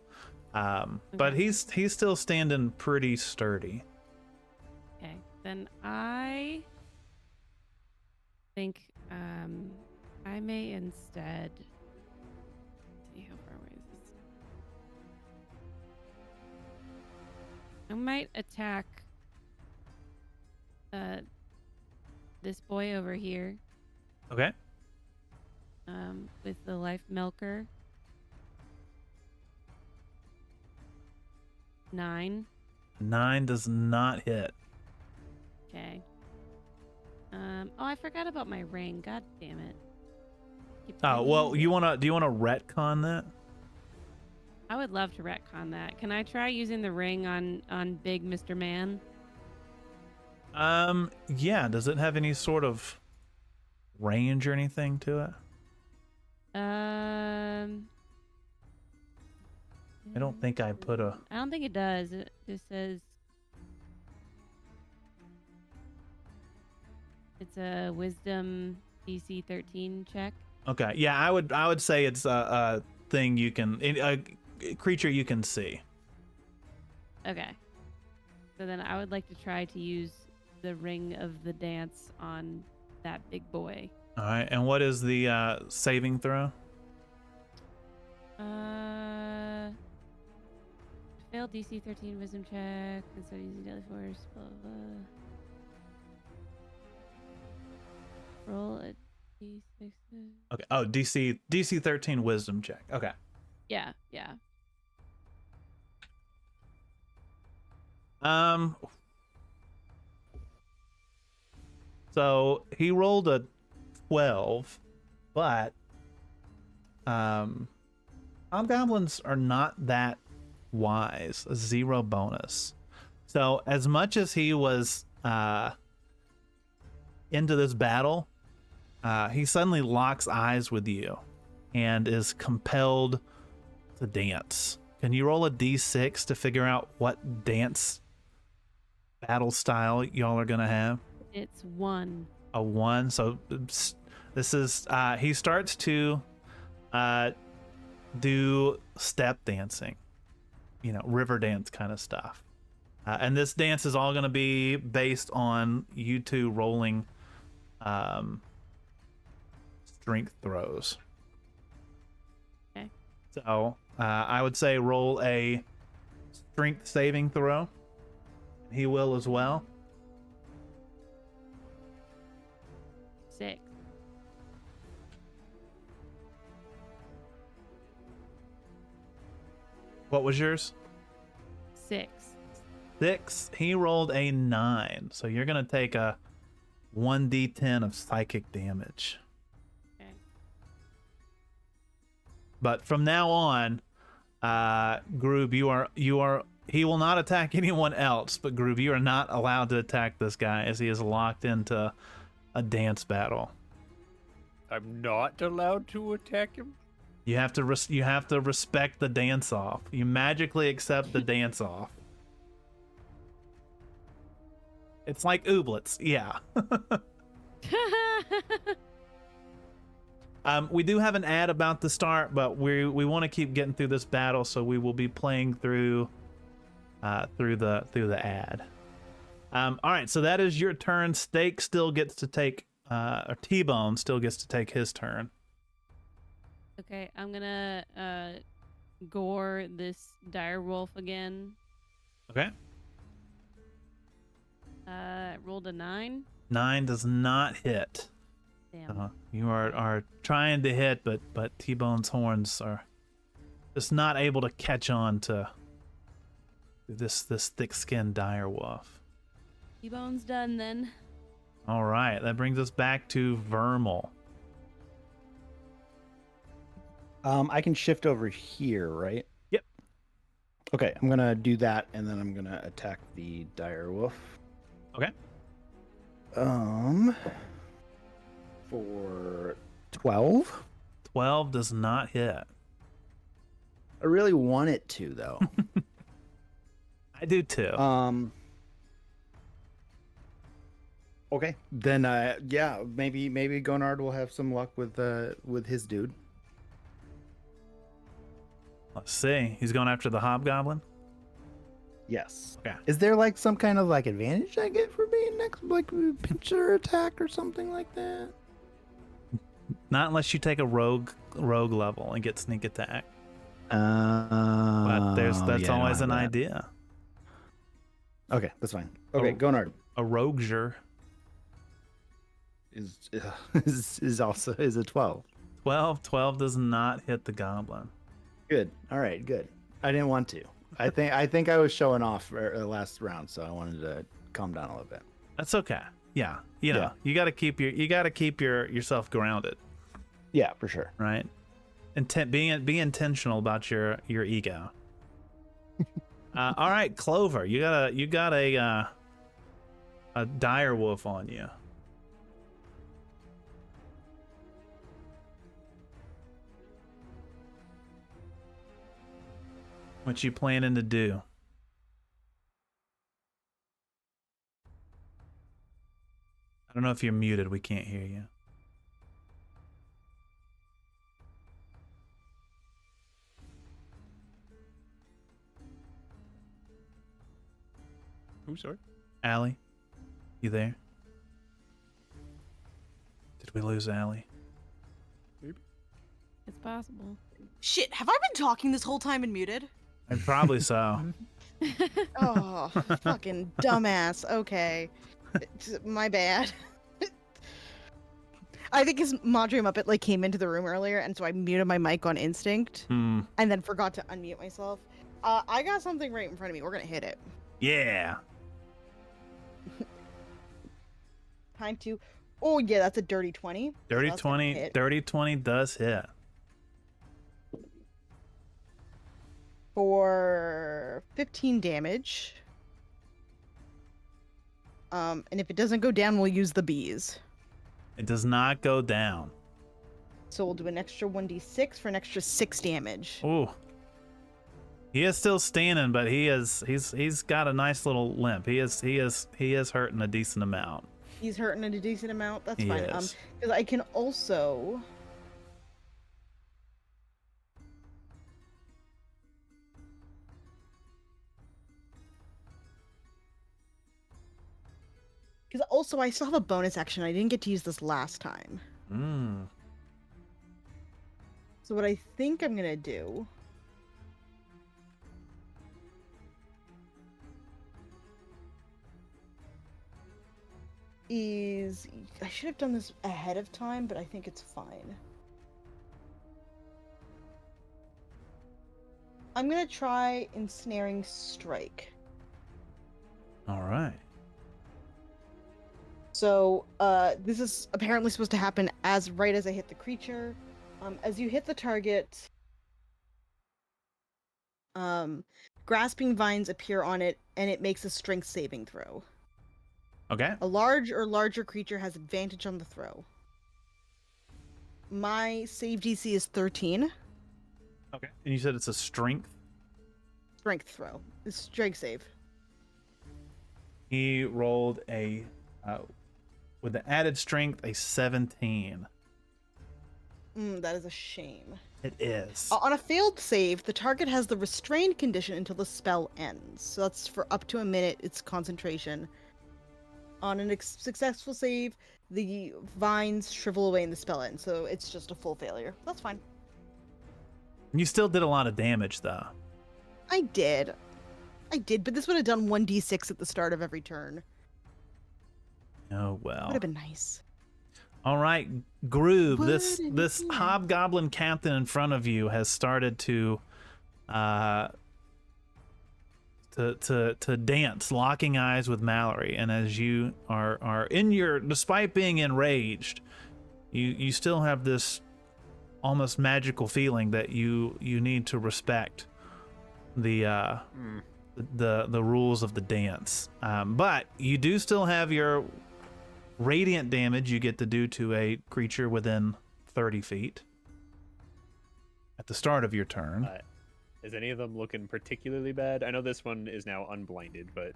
But he's still standing pretty sturdy. Okay, then I think I may instead see how far away is this. I might attack this boy over here Okay. with the life milker. 9. 9 does not hit. Okay. Oh, I forgot about my ring. God damn it. Keep Oh, well, forgetting. do you want to retcon that? I would love to retcon that. Can I try using the ring on Big Mr. Man? Yeah, does it have any sort of range or anything to it? I don't think I put a I don't think it does. It just says it's a wisdom DC 13 check. Okay. Yeah, I would say it's a thing you can a creature you can see. Okay. So then I would like to try to use the ring of the dance on that big boy. All right. And what is the saving throw? Failed DC 13 wisdom check. Instead of using deadly force. Blah, blah, D6. Okay. Oh, DC 13 wisdom check. Okay. Yeah. So he rolled a 12, but hobgoblins are not that wise. A 0 bonus. So as much as he was into this battle, he suddenly locks eyes with you and is compelled to dance. Can you roll a d6 to figure out what dance battle style y'all are gonna have? It's 1. A 1. So this is he starts to do step dancing, river dance kind of stuff. And this dance is all going to be based on you two rolling strength throws. Okay. So I would say roll a strength saving throw. He will as well. 6. What was yours? 6. 6. He rolled a 9. So you're going to take a 1d10 of psychic damage. Okay. But from now on, Groob, he will not attack anyone else, but Groob, you are not allowed to attack this guy as he is locked into a dance battle. I'm not allowed to attack him? You have to respect the dance off. You magically accept the dance off. It's like ooblets, yeah. We do have an ad about to start, but we want to keep getting through this battle, so we will be playing through the ad. All right, so that is your turn. Steak still gets to take, or T-Bone still gets to take his turn. Okay, I'm gonna gore this dire wolf again. Okay. Rolled a 9. 9 does not hit. Damn. You are trying to hit, but T-Bone's horns are just not able to catch on to this thick-skinned dire wolf. T-Bone's done then. All right, that brings us back to Vermil. I can shift over here, right? Yep. Okay, I'm gonna do that, and then I'm gonna attack the dire wolf. Okay. For 12. 12 does not hit. I really want it to, though. I do too. Okay, then yeah, maybe Gonard will have some luck with his dude. Let's see. He's going after the hobgoblin. Yes. Okay. Is there like some kind of like advantage I get for being next, like pincer attack or something like that? Not unless you take a rogue level and get sneak attack. But that's always an idea. Okay, that's fine. Okay, Gonard A roguer. is also a 12. 12 does not hit the goblin. Good. All right, good. I didn't want to. I think I was showing off last round, so I wanted to calm down a little bit. That's okay. Yeah, you got to keep yourself grounded. Yeah, for sure. Right. Be intentional about your ego. All right, Clover, you got a dire wolf on you. What you planning to do? I don't know if you're muted. We can't hear you. Who, sorry? Allie, you there? Did we lose Allie? Maybe. It's possible. Shit, have I been talking this whole time and muted? Probably so. Oh, fucking dumbass. Okay. My bad. I think his Madre Muppet like came into the room earlier, and so I muted my mic on instinct, Hmm. and then forgot to unmute myself. I got something right in front of me. We're gonna hit it. Yeah. Time to. Oh yeah, that's a dirty 20. Dirty That's gonna 20. hit. Dirty 20 does hit. For 15 damage. And if it doesn't go down, we'll use the bees. It does not go down. So we'll do an extra 1d6 for an extra 6 damage. Ooh. He is still standing, but he's got a nice little limp. He is hurting a decent amount. He's hurting a decent amount. That's He fine. is. Because I can also. Because also I still have a bonus action. I didn't get to use this last time. Mm. So what I think I'm gonna do is I should have done this ahead of time, but I think it's fine. I'm gonna try ensnaring strike. All right. So this is apparently supposed to happen right as I hit the creature. As you hit the target, grasping vines appear on it, and it makes a strength saving throw. Okay. A large or larger creature has advantage on the throw. My save DC is 13. Okay. And you said it's a strength? Strength throw. It's strength save. He rolled with the added strength, a 17. That is a shame. It is. On a failed save, the target has the restrained condition until the spell ends. So that's for up to a minute, it's concentration. On a successful save, the vines shrivel away and the spell ends. So it's just a full failure. That's fine. You still did a lot of damage, though. I did, but this would have done 1d6 at the start of every turn. Oh, well. Would have been nice. All right, Groob, Would this it this be? hobgoblin captain in front of you has started to dance, locking eyes with Mallory, and as you are in your, despite being enraged, you still have this almost magical feeling that you need to respect the rules of the dance. But you do still have your radiant damage you get to do to a creature within 30 feet at the start of your turn. Is any of them looking particularly bad? I know this one is now unblinded, but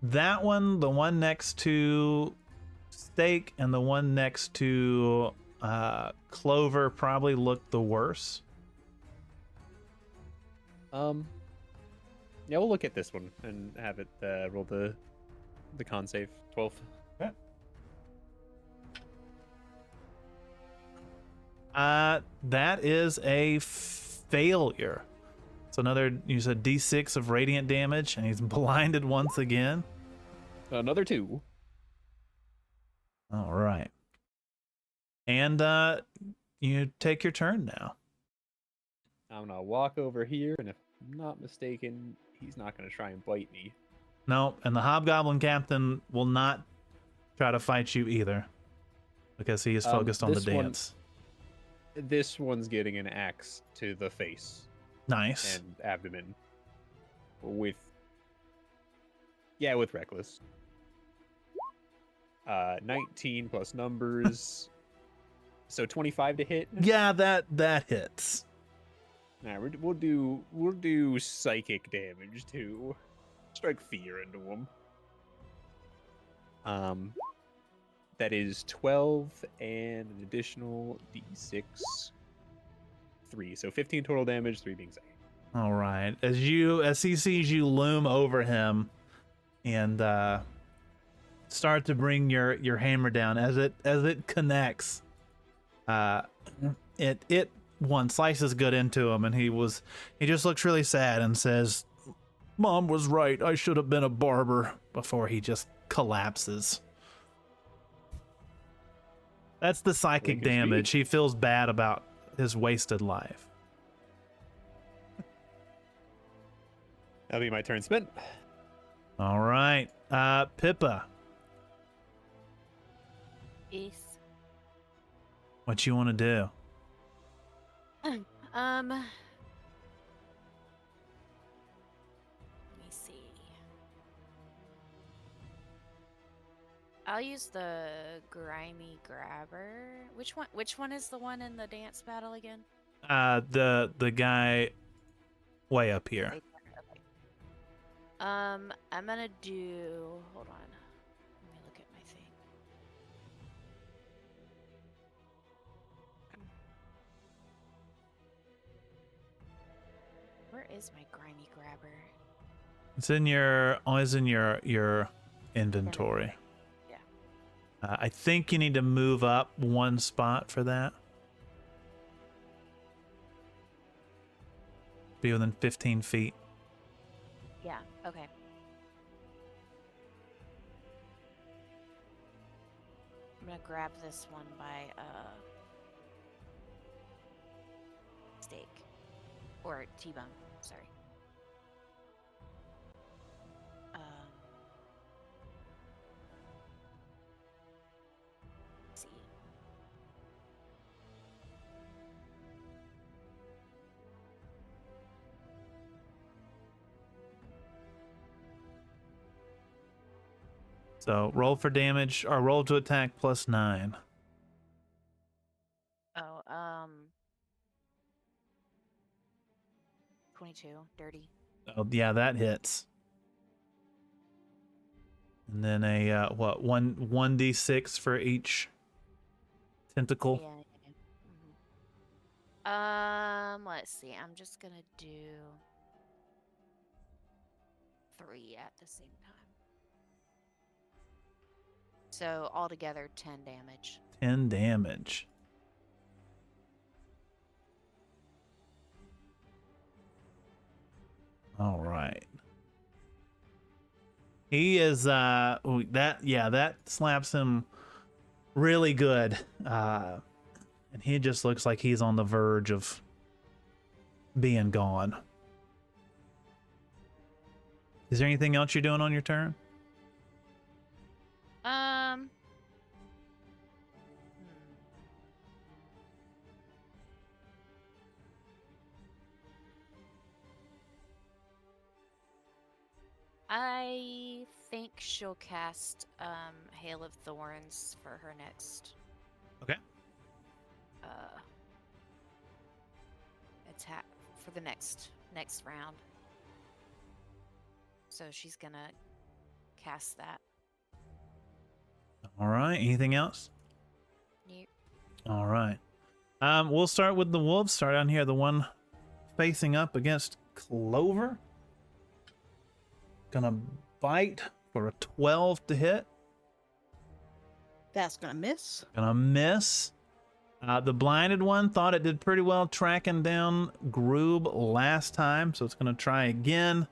That one, the one next to Steak, and the one next to Clover probably look the worse. yeah, we'll look at this one and have it roll the con save. 12. Okay. That is a failure. So another, you said D6 of radiant damage, and he's blinded once again. Another 2. All right. And you take your turn now. I'm gonna walk over here, and if I'm not mistaken, he's not gonna try and bite me. No, and the hobgoblin captain will not try to fight you either, because he is focused on the this one- dance. This one's getting an axe to the face Nice. and abdomen. With reckless. 19 plus numbers. So 25 to hit. Yeah, that hits. Nah, we'll do psychic damage too. Strike fear into him. That is 12 and an additional d6. 3. So 15 total damage, 3 being psychic. All right. As he sees you loom over him and start to bring your hammer down, as it connects, it one slices good into him, and he just looks really sad and says, "Mom was right. I should have been a barber," before he just collapses. That's the psychic Like his damage. He feels bad about his wasted life. That'll be my turn spent. All right. Pippa, Yes. what you want to do? Let me see. I'll use the grimy grabber. Which one is the one in the dance battle again? The guy way up here. Right there, okay. I'm gonna do. Hold on. Let me look at my thing. Where is my grimy grabber? It's in your always in your inventory. Yeah. I think you need to move up one spot for that. Be within 15 feet. Yeah. Okay. I'm gonna grab this one by steak or T-bone. Sorry. Let's see. So roll for damage or roll to attack +9. Oh, 22, dirty. Oh yeah, that hits. And then a what 1d6 for each tentacle. Yeah. Let's see. I'm just gonna do 3 at the same time. So altogether 10 damage. 10 damage. All right. He is that slaps him really good. And he just looks like he's on the verge of being gone. Is there anything else you're doing on your turn? I think she'll cast Hail of Thorns for her next Okay. attack for the next round. So she's gonna cast that. All right. Anything else? Nope. All right. We'll start with the wolves. Start down here. The one facing up against Clover. Gonna bite for a 12 to hit. That's gonna miss. Gonna miss. The blinded one thought it did pretty well tracking down Groob last time, so it's gonna try again.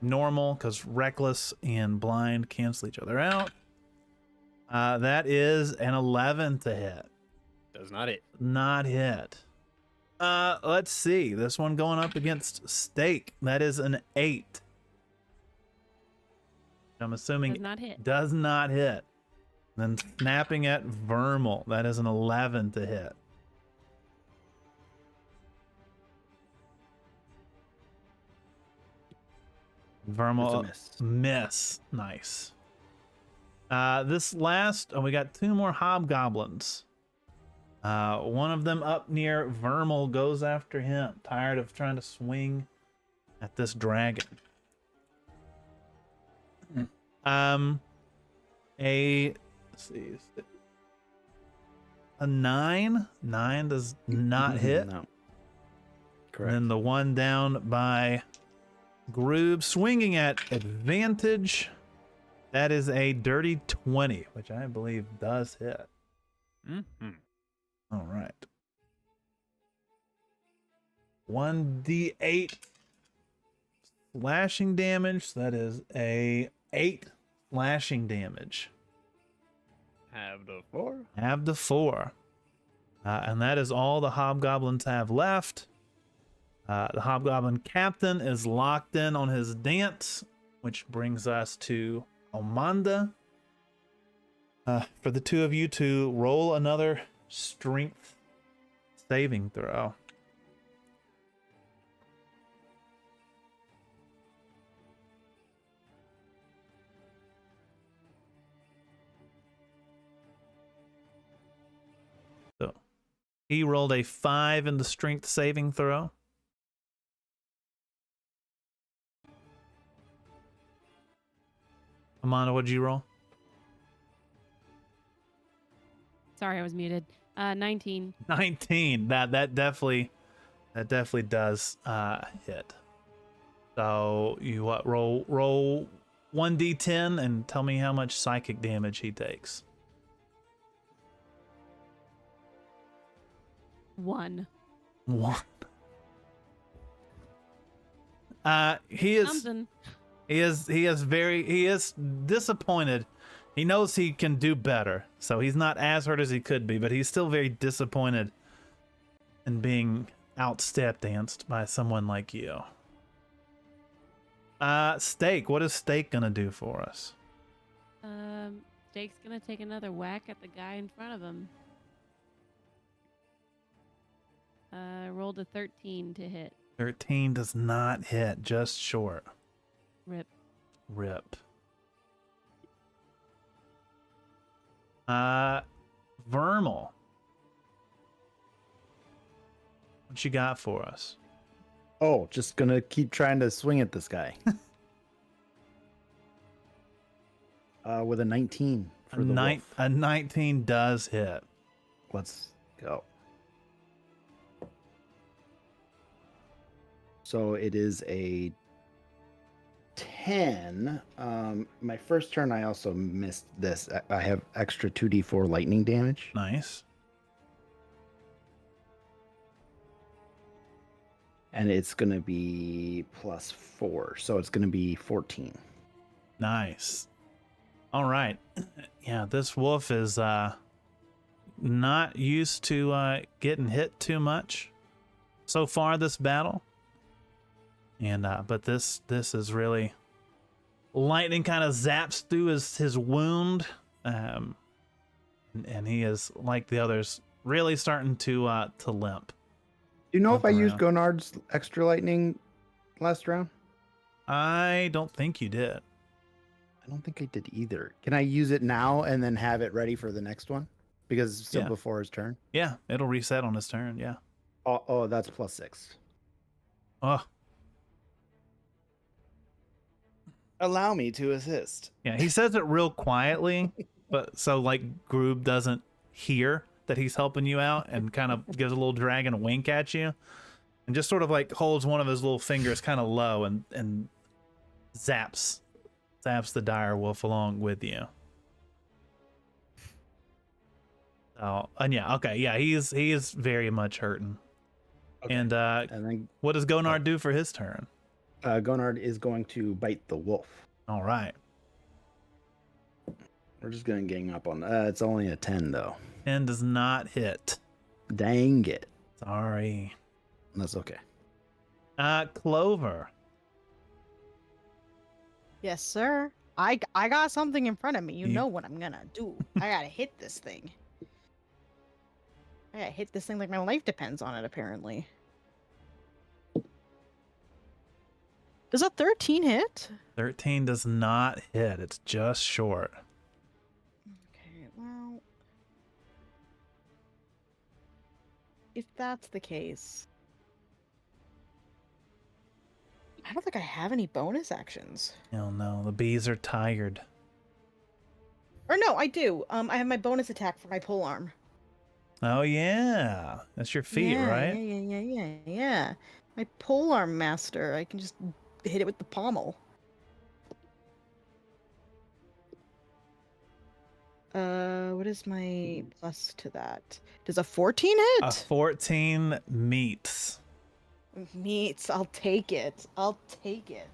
Normal, because reckless and blind cancel each other out. That is an 11 to hit. Does not it. Not hit. Let's see. This one going up against Steak. That is an 8. I'm assuming Does not hit. does not hit. Then snapping at Vermil. That is an 11 to hit. Vermil It's a miss. miss. Nice. This last, we got 2 more hobgoblins. One of them up near Vermil goes after him, tired of trying to swing at this dragon. Let's see, a 9 does not hit. No. And Correct. then the one down by Groob swinging at advantage. That is a dirty 20, which I believe does hit. Mm-hmm. All right. 1d8 slashing damage. That is a 8 slashing damage. Have the 4. Have the 4. And that is all the hobgoblins have left. The hobgoblin captain is locked in on his dance, which brings us to Omanda. For the two of you to roll another strength saving throw. So he rolled a 5 in the strength saving throw. Amanda, what'd you roll? Sorry, I was muted. 19. 19. That definitely does hit. So you roll 1d10 and tell me how much psychic damage he takes. 1. 1. He is Something. he is disappointed. He knows he can do better, so he's not as hurt as he could be, but he's still very disappointed in being outstep danced by someone like you. Steak, what is Steak gonna do for us? Steak's gonna take another whack at the guy in front of him. Rolled a 13 to hit. 13 does not hit, just short. Rip. Vermil. What you got for us? Oh, just gonna keep trying to swing at this guy. With a 19 for the wolf. A 19 does hit. Let's go. So it is a 10. My first turn, I also missed this. I have extra 2d4 lightning damage. Nice. And it's going to be +4. So it's going to be 14. Nice. All right. Yeah, this wolf is not used to getting hit too much so far this battle. And but this is really lightning kind of zaps through his wound. And he is, like the others, really starting to limp. Do you know if I Limp used around. Gonard's extra lightning last round? I don't think you did. I don't think I did either. Can I use it now and then have it ready for the next one? Because it's still Yeah. before his turn. Yeah, it'll reset on his turn. Yeah. Oh, that's +6. Oh, Allow me to assist. yeah. He says it real quietly, but so like Groob doesn't hear that he's helping you out, and kind of gives a little dragon a wink at you, and just sort of like holds one of his little fingers kind of low and zaps the dire wolf along with you. Oh, and yeah, okay, yeah, he is very much hurting. Okay. And And then what does Gonard do for his turn? Gonard is going to bite the wolf. All right, We're just going to gang up on it's only a 10 though. 10 does not hit. Dang it. Sorry. That's okay. Clover. Yes, sir. I got something in front of me. You know what I'm gonna do. I gotta hit this thing. I gotta hit this thing like my life depends on it, apparently. Does a 13 hit? 13 does not hit. It's just short. Okay, well... if that's the case... I don't think I have any bonus actions. Oh no, the bees are tired. Or no, I do. I have my bonus attack for my polearm. Oh yeah, that's your feet, Yeah, right? Yeah. My polearm master. I can just hit it with the pommel. What is my plus to that? Does a 14 hit? A 14 meets. Meats. I'll take it. I'll take it.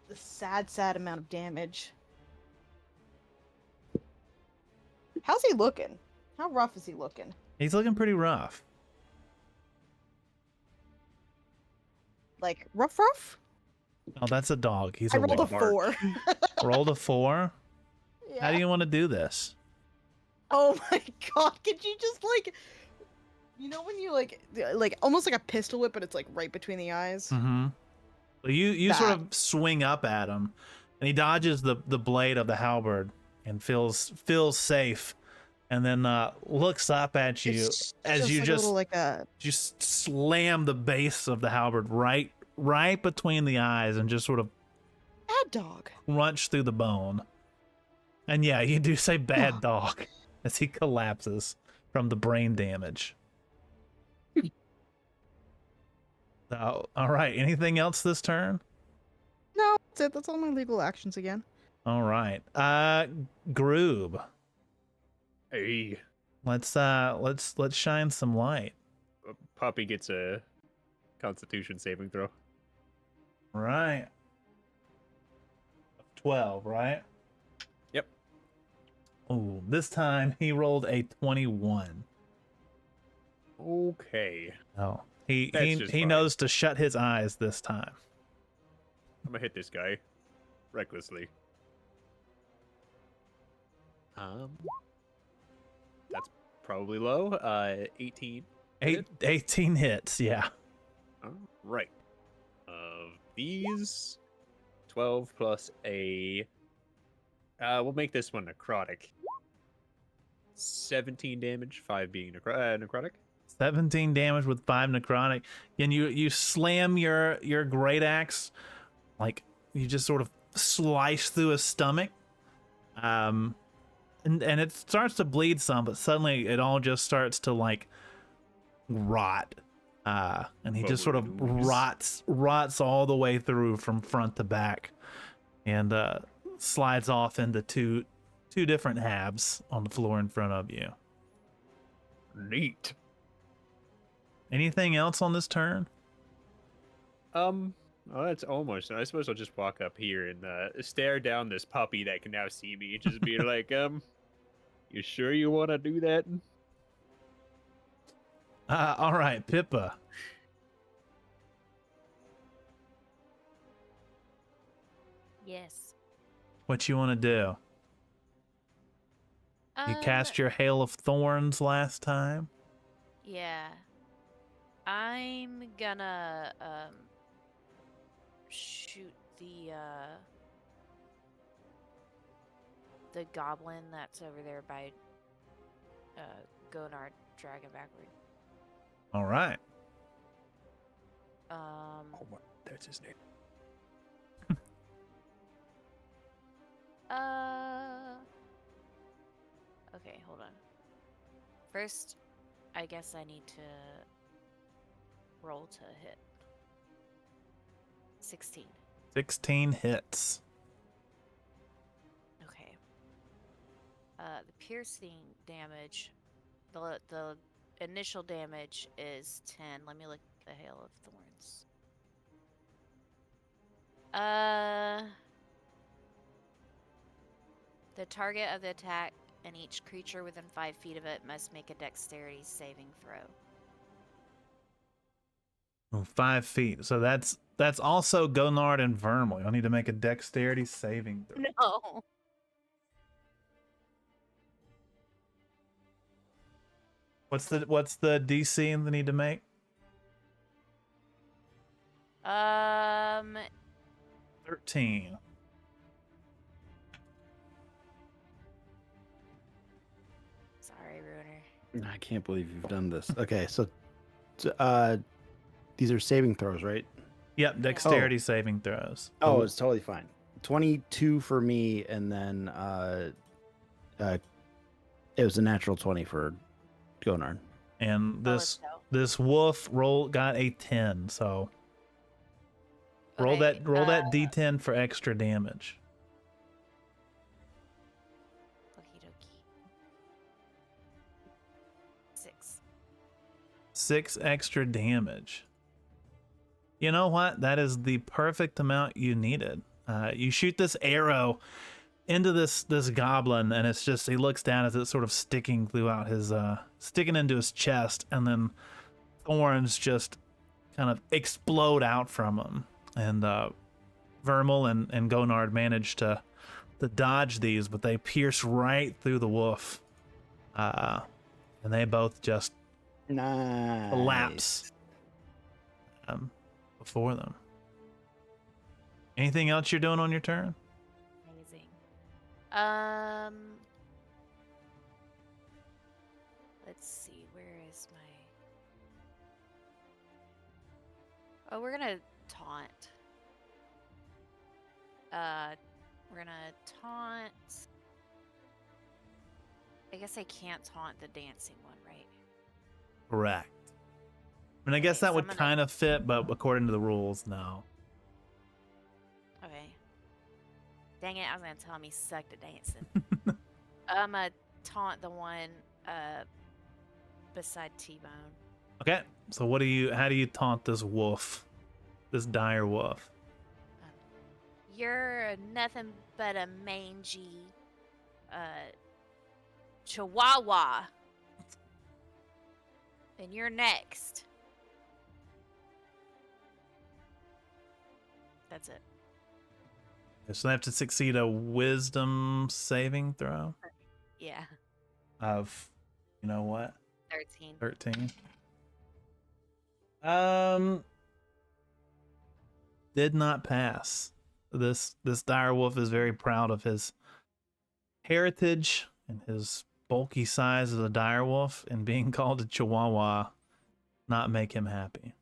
The sad amount of damage. How's he looking? How rough is he looking? He's looking pretty rough. Like rough? Oh, that's a dog. He's I a rolled a wolf. 4. Rolled a 4. Yeah. How do you want to do this? Oh my god! Could you just like, you know when you like almost like a pistol whip, but it's like right between the eyes. Mm-hmm. Well, you sort That. of swing up at him, and he dodges the blade of the halberd and feels safe, and then looks up at you It's as you like a just little, like a just slam the base of the halberd right between the eyes and just sort of bad dog. crunch through the bone. And yeah, you do say bad dog as he collapses from the brain damage. So, all right, anything else this turn? No, that's it. That's all my legal actions again. All right. Groob. Hey, Let's shine some light. Poppy gets a Constitution saving throw. Right. 12, right? Yep. Ooh, this time he rolled a 21. Okay, Oh, he That's just he fine. knows to shut his eyes this time. I'm gonna hit this guy recklessly. That's probably low. 18. Hit. 18 hits, yeah. All right. Of these, 12 plus a. We'll make this one necrotic. 17 damage, 5 being necrotic. 17 damage with 5 necrotic. And you slam your great axe, like you just sort of slice through his stomach. And it starts to bleed some, but suddenly it all just starts to like rot. And he just sort of rots all the way through from front to back, and slides off into two different halves on the floor in front of you. Neat. Anything else on this turn? Oh, that's almost. I suppose I'll just walk up here and stare down this puppy that can now see me. Just be like, you sure you want to do that? All right, Pippa. Yes. What you want to do? You cast your Hail of Thorns last time. Yeah. I'm gonna shoot the goblin that's over there by Gonard Dragon Backward. All right. Oh, that's his name. Okay, hold on. First, I guess I need to roll to hit. 16. 16 hits. Okay. The piercing damage, the initial damage is 10. Let me look at the Hail of Thorns. The target of the attack and each creature within 5 feet of it must make a dexterity saving throw. Oh, 5 feet. So that's also Gonard and Vermil. You'll need to make a dexterity saving throw. No. What's the DC they need to make? 13. Sorry, Ruiner. I can't believe you've done this. Okay, so these are saving throws, right? Yep, dexterity saving throws. Oh, it's totally fine. 22 for me, and then it was a natural 20 for Gonard. And let's go. this wolf got a 10, so roll that D10 for extra damage. Okie dokie. 6. 6 extra damage. You know what? That is the perfect amount you needed. You shoot this arrow into this goblin, and it's just he looks down as it's sort of sticking throughout his sticking into his chest, and then thorns just kind of explode out from him. And Vermil and Gonard manage to dodge these, but they pierce right through the wolf, and they both just Nice. collapse before them. Anything else you're doing on your turn? Amazing. Let's see. Where is my? Oh, we're gonna taunt. We're gonna taunt. I guess I can't taunt the dancing one, right? Correct. I mean, I guess Okay, that so would I'm gonna- kind of fit, but according to the rules, no. Okay. Dang it! I was gonna tell him he sucked at dancing. I'm gonna taunt the one beside T-Bone. Okay, so how do you taunt this wolf, this dire wolf? You're nothing but a mangy chihuahua. And you're next. That's it. So they have to succeed a wisdom saving throw Yeah. of, you know what, 13. 13. Did not pass. This dire wolf is very proud of his heritage and his bulky size as a dire wolf, and being called a chihuahua not make him happy.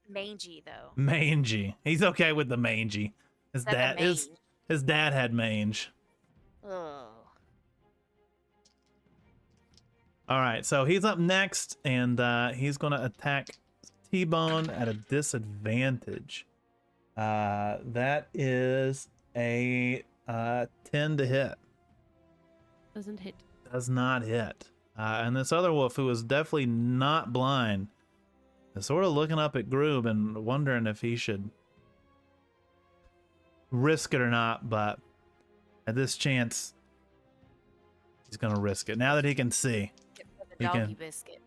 Mangy, though. Mangy. He's okay with the mangy. His Is that the his dad had mange. Ugh. All right, so he's up next, and he's going to attack T-Bone at a disadvantage. That is a 10 to hit. Doesn't hit. Does not hit. And this other wolf, who is definitely not blind, is sort of looking up at Groob and wondering if he should risk it or not, but at this chance, he's going to risk it. Now that he can see, The He doggy can- biscuit.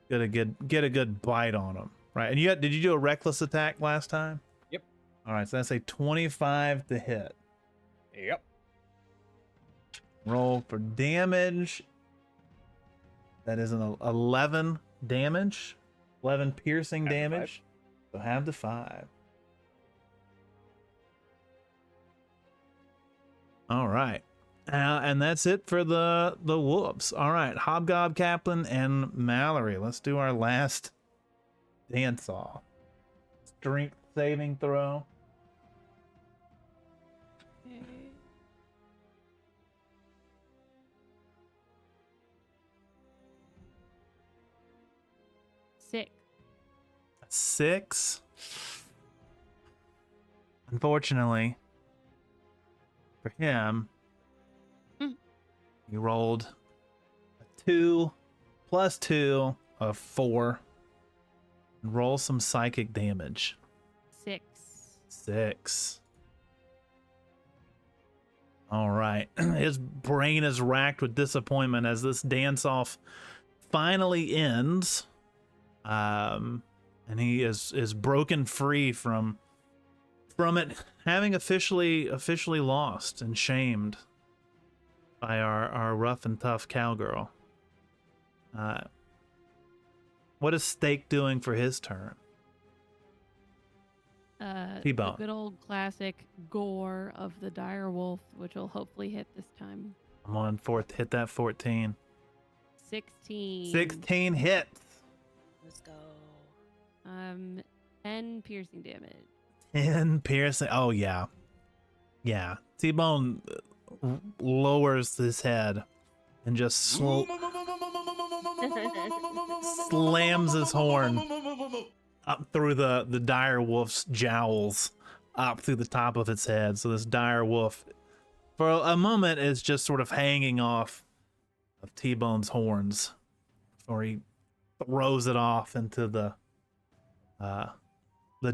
get a good bite on him. Right, and did you do a reckless attack last time? Yep. All right, so that's a 25 to hit. Yep. Roll for damage. That is an 11 damage. 11 piercing Have the damage. So have the 5. All right. And that's it for the wolves. All right, Hobgob, Kaplan, and Mallory. Let's do our last dance off. Strength saving throw. Okay. Sick. 6. Unfortunately, for him, he rolled a 2 plus 2 of 4. And roll some psychic damage. 6. 6. All right. His brain is racked with disappointment as this dance off finally ends. And he is broken free from it, having officially lost and shamed by our rough and tough cowgirl. What is Steak doing for his turn? The T-Bone. good old classic gore of the dire wolf, which will hopefully hit this time. I'm on fourth. Hit that 14. 16. 16 hits. Let's go. 10 piercing damage. 10 piercing. Oh, yeah. Yeah. T-Bone lowers his head and just slams his horn up through the dire wolf's jowls, up through the top of its head. So this dire wolf, for a moment, is just sort of hanging off of T-Bone's horns before he throws it off into the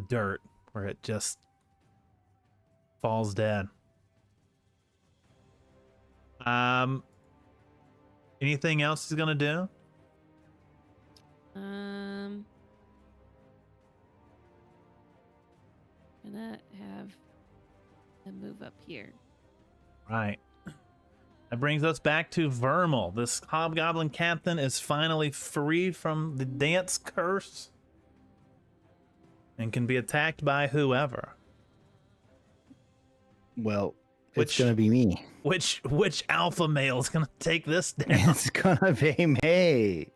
dirt, where it just falls dead. Anything else he's gonna do? Gonna have a move up here. Right. That brings us back to Vermil. This hobgoblin captain is finally free from the dance curse and can be attacked by whoever. Well, Which- it's gonna be me. Which alpha male is gonna take this down? It's gonna be me.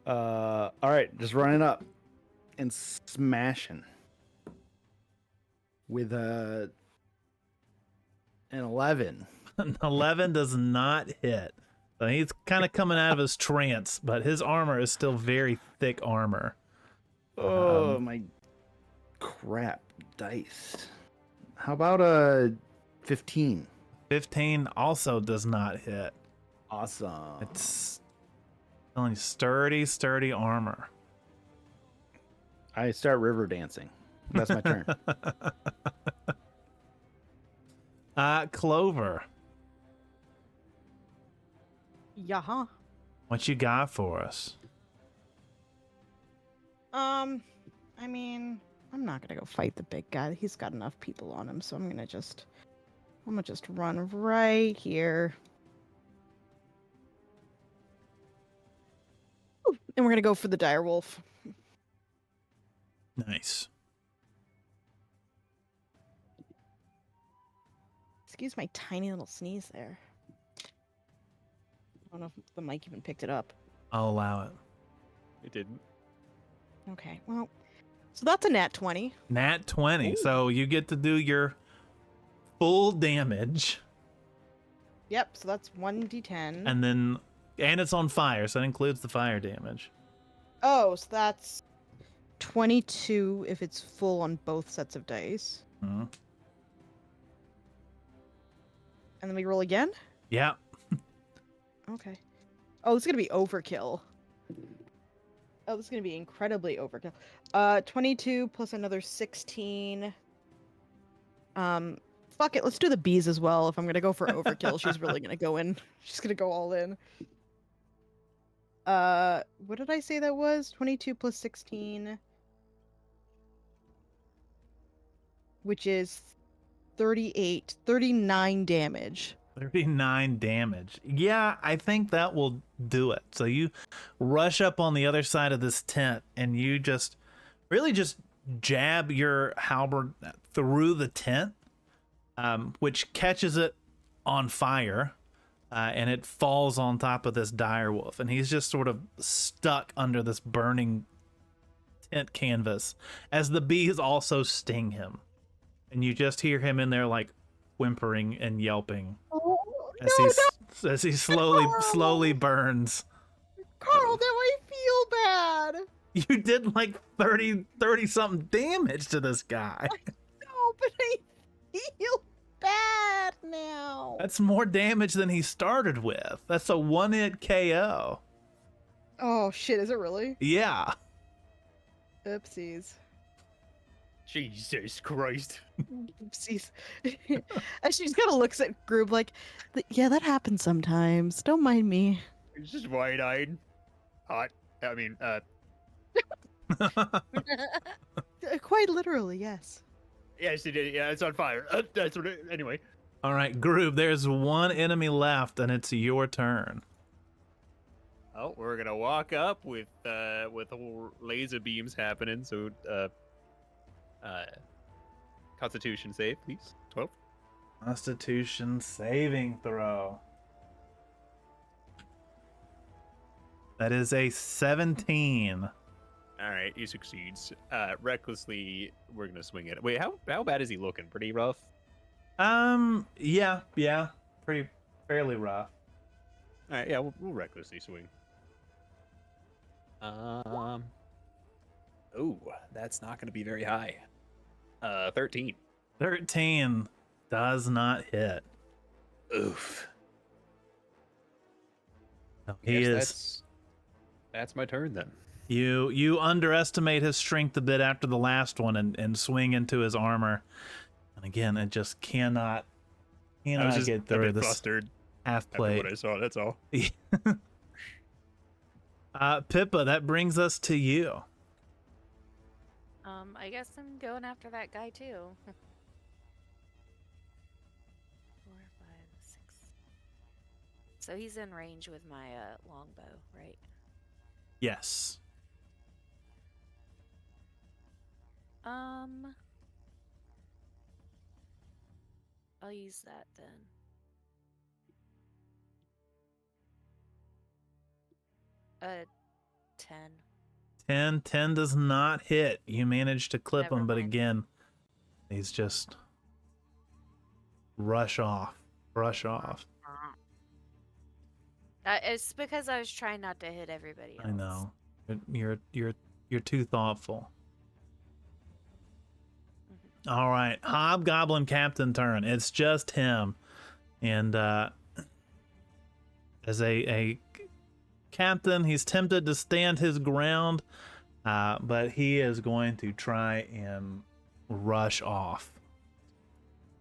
All right, just running up and smashing with an 11. An 11 does not hit. So he's kind of coming out of his trance, but his armor is still very thick armor. Oh my crap dice. How about a 15? 15 also does not hit. Awesome. It's only sturdy armor. I start river dancing. That's my turn. Clover, Yeah. what you got for us? I mean, I'm not gonna go fight the big guy. He's got enough people on him, so I'm gonna just run right here. Ooh, and we're gonna go for the dire wolf. Nice. Excuse my tiny little sneeze there. I don't know if the mic even picked it up. I'll allow it. It didn't. Okay, well, so that's a nat 20. Nat 20. Ooh. So you get to do your full damage, Yep, so that's 1d10. and it's on fire, so that includes the fire damage. Oh, so that's 22 if it's full on both sets of dice. Mhm. And then we roll again? Yeah. Okay. Oh, this is gonna be overkill. Oh, this is gonna be incredibly overkill. 22 plus another 16. Fuck it, let's do the bees as well. If I'm gonna go for overkill, she's really gonna go in. She's gonna go all in. What did I say that was? 22 plus 16. Which is 39 damage. 39 damage. Yeah, I think that will do it. So you rush up on the other side of this tent and you just jab your halberd through the tent, which catches it on fire, and it falls on top of this dire wolf, and he's just sort of stuck under this burning tent canvas as the bees also sting him, and you just hear him in there like whimpering and yelping Oh, as he slowly burns. Carl, now I feel bad. You did like 30 something damage to this guy. No, but I feel bad now. That's more damage than he started with. That's a 1-hit KO. Oh shit, is it really? Yeah. Oopsies. Jesus Christ. Oopsies. And she's kind of looks at Groob like, yeah, that happens sometimes. Don't mind me. It's just wide-eyed. Hot. I mean, Quite literally, yes. yes, it did. Yeah, it's on fire. That's what it, anyway. All right, Groob, there's one enemy left, and it's your turn. Oh, we're gonna walk up with whole laser beams happening. So, Constitution save, please. 12. Constitution saving throw. That is a 17. All right, he succeeds. Recklessly, we're gonna swing it. Wait, how bad is he looking? Pretty rough. Yeah, fairly rough. All right, yeah, we'll recklessly swing. Oh, that's not gonna be very high. 13. 13 does not hit. Oof. No, I he guess is. That's my turn then. You underestimate his strength a bit after the last one and swing into his armor. And again, it just cannot Can I was I just get a through bit this flustered half after plate? what I saw. That's all. Pippa, that brings us to you. I guess I'm going after that guy too. 4, 5, 6. So he's in range with my longbow, right? Yes. I'll use that then. Uh, 10. 10 does not hit. You managed to clip Never him, but mind. again, he's just brush off. It's because I was trying not to hit everybody else. I know. You're too thoughtful. All right, Hobgoblin Captain turn. It's just him, and as a captain, he's tempted to stand his ground, but he is going to try and rush off.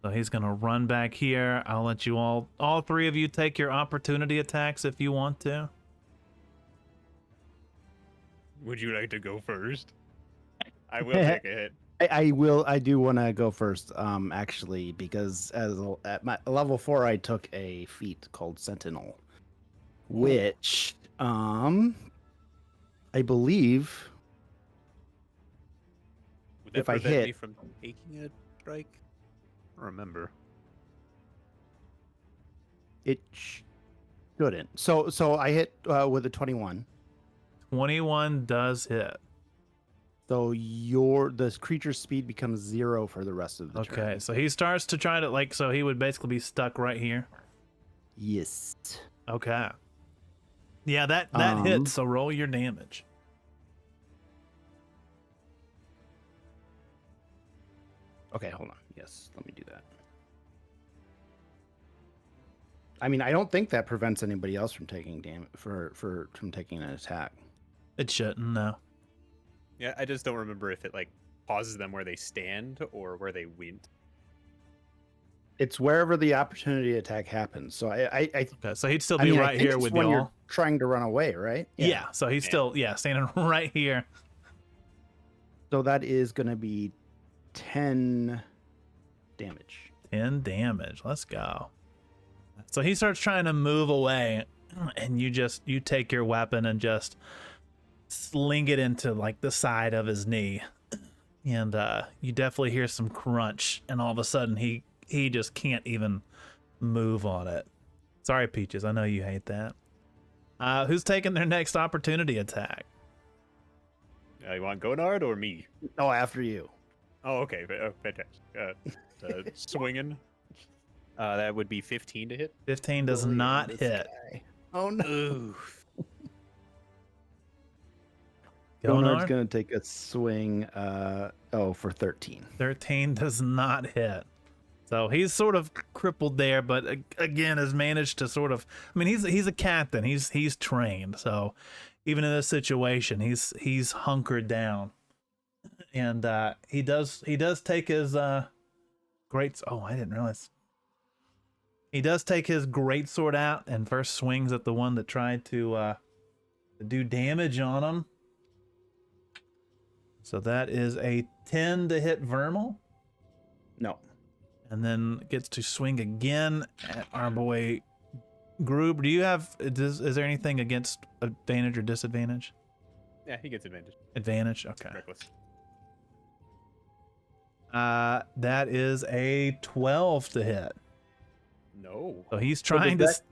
So he's gonna run back here. I'll let you all three of you take your opportunity attacks if you want to. Would you like to go first? I will take a hit. I will. I do want to go first, actually, because at my level 4, I took a feat called Sentinel, which, I believe, Would that if I prevent me hit- from taking a strike? I don't remember. it shouldn't. So I hit with a 21. 21 does hit. So the creature's speed becomes 0 for the rest of the turn. Okay, so he starts to try to so he would basically be stuck right here. Yes. Okay. Yeah, that hits, so roll your damage. Okay, hold on. Yes, let me do that. I mean, I don't think that prevents anybody else from taking from taking an attack. It shouldn't, no. Yeah, I just don't remember if it like pauses them where they stand or where they went. It's wherever the opportunity attack happens. So I Okay, so he'd still I be mean, I right think here it's with when you're y'all. trying to run away, right? Yeah, so he's still standing right here. So that is going to be 10 damage. 10 damage. Let's go. So he starts trying to move away, and you take your weapon and just sling it into like the side of his knee. And you definitely hear some crunch, and all of a sudden he just can't even move on it. Sorry, Peaches, I know you hate that. Who's taking their next opportunity attack? You want Gonard or me? Oh, after you. Oh, okay. Fantastic. Swinging. That would be 15 to hit. 15 does not hit. Oh no. Ooh. Gonard's Gonard? going to take a swing for 13. 13 does not hit. So he's sort of crippled there, but again has managed to sort of. I mean, he's a captain. He's trained. So even in this situation, he's hunkered down, and he does take his great. Oh, I didn't realize. He does take his greatsword out and first swings at the one that tried to do damage on him. So that is a 10 to hit Vermil. No. And then gets to swing again at our boy Groob. Do you have, is there anything against advantage or disadvantage? Yeah, he gets advantage. Advantage, okay. Reckless. That is a 12 to hit. No. So he's So trying does to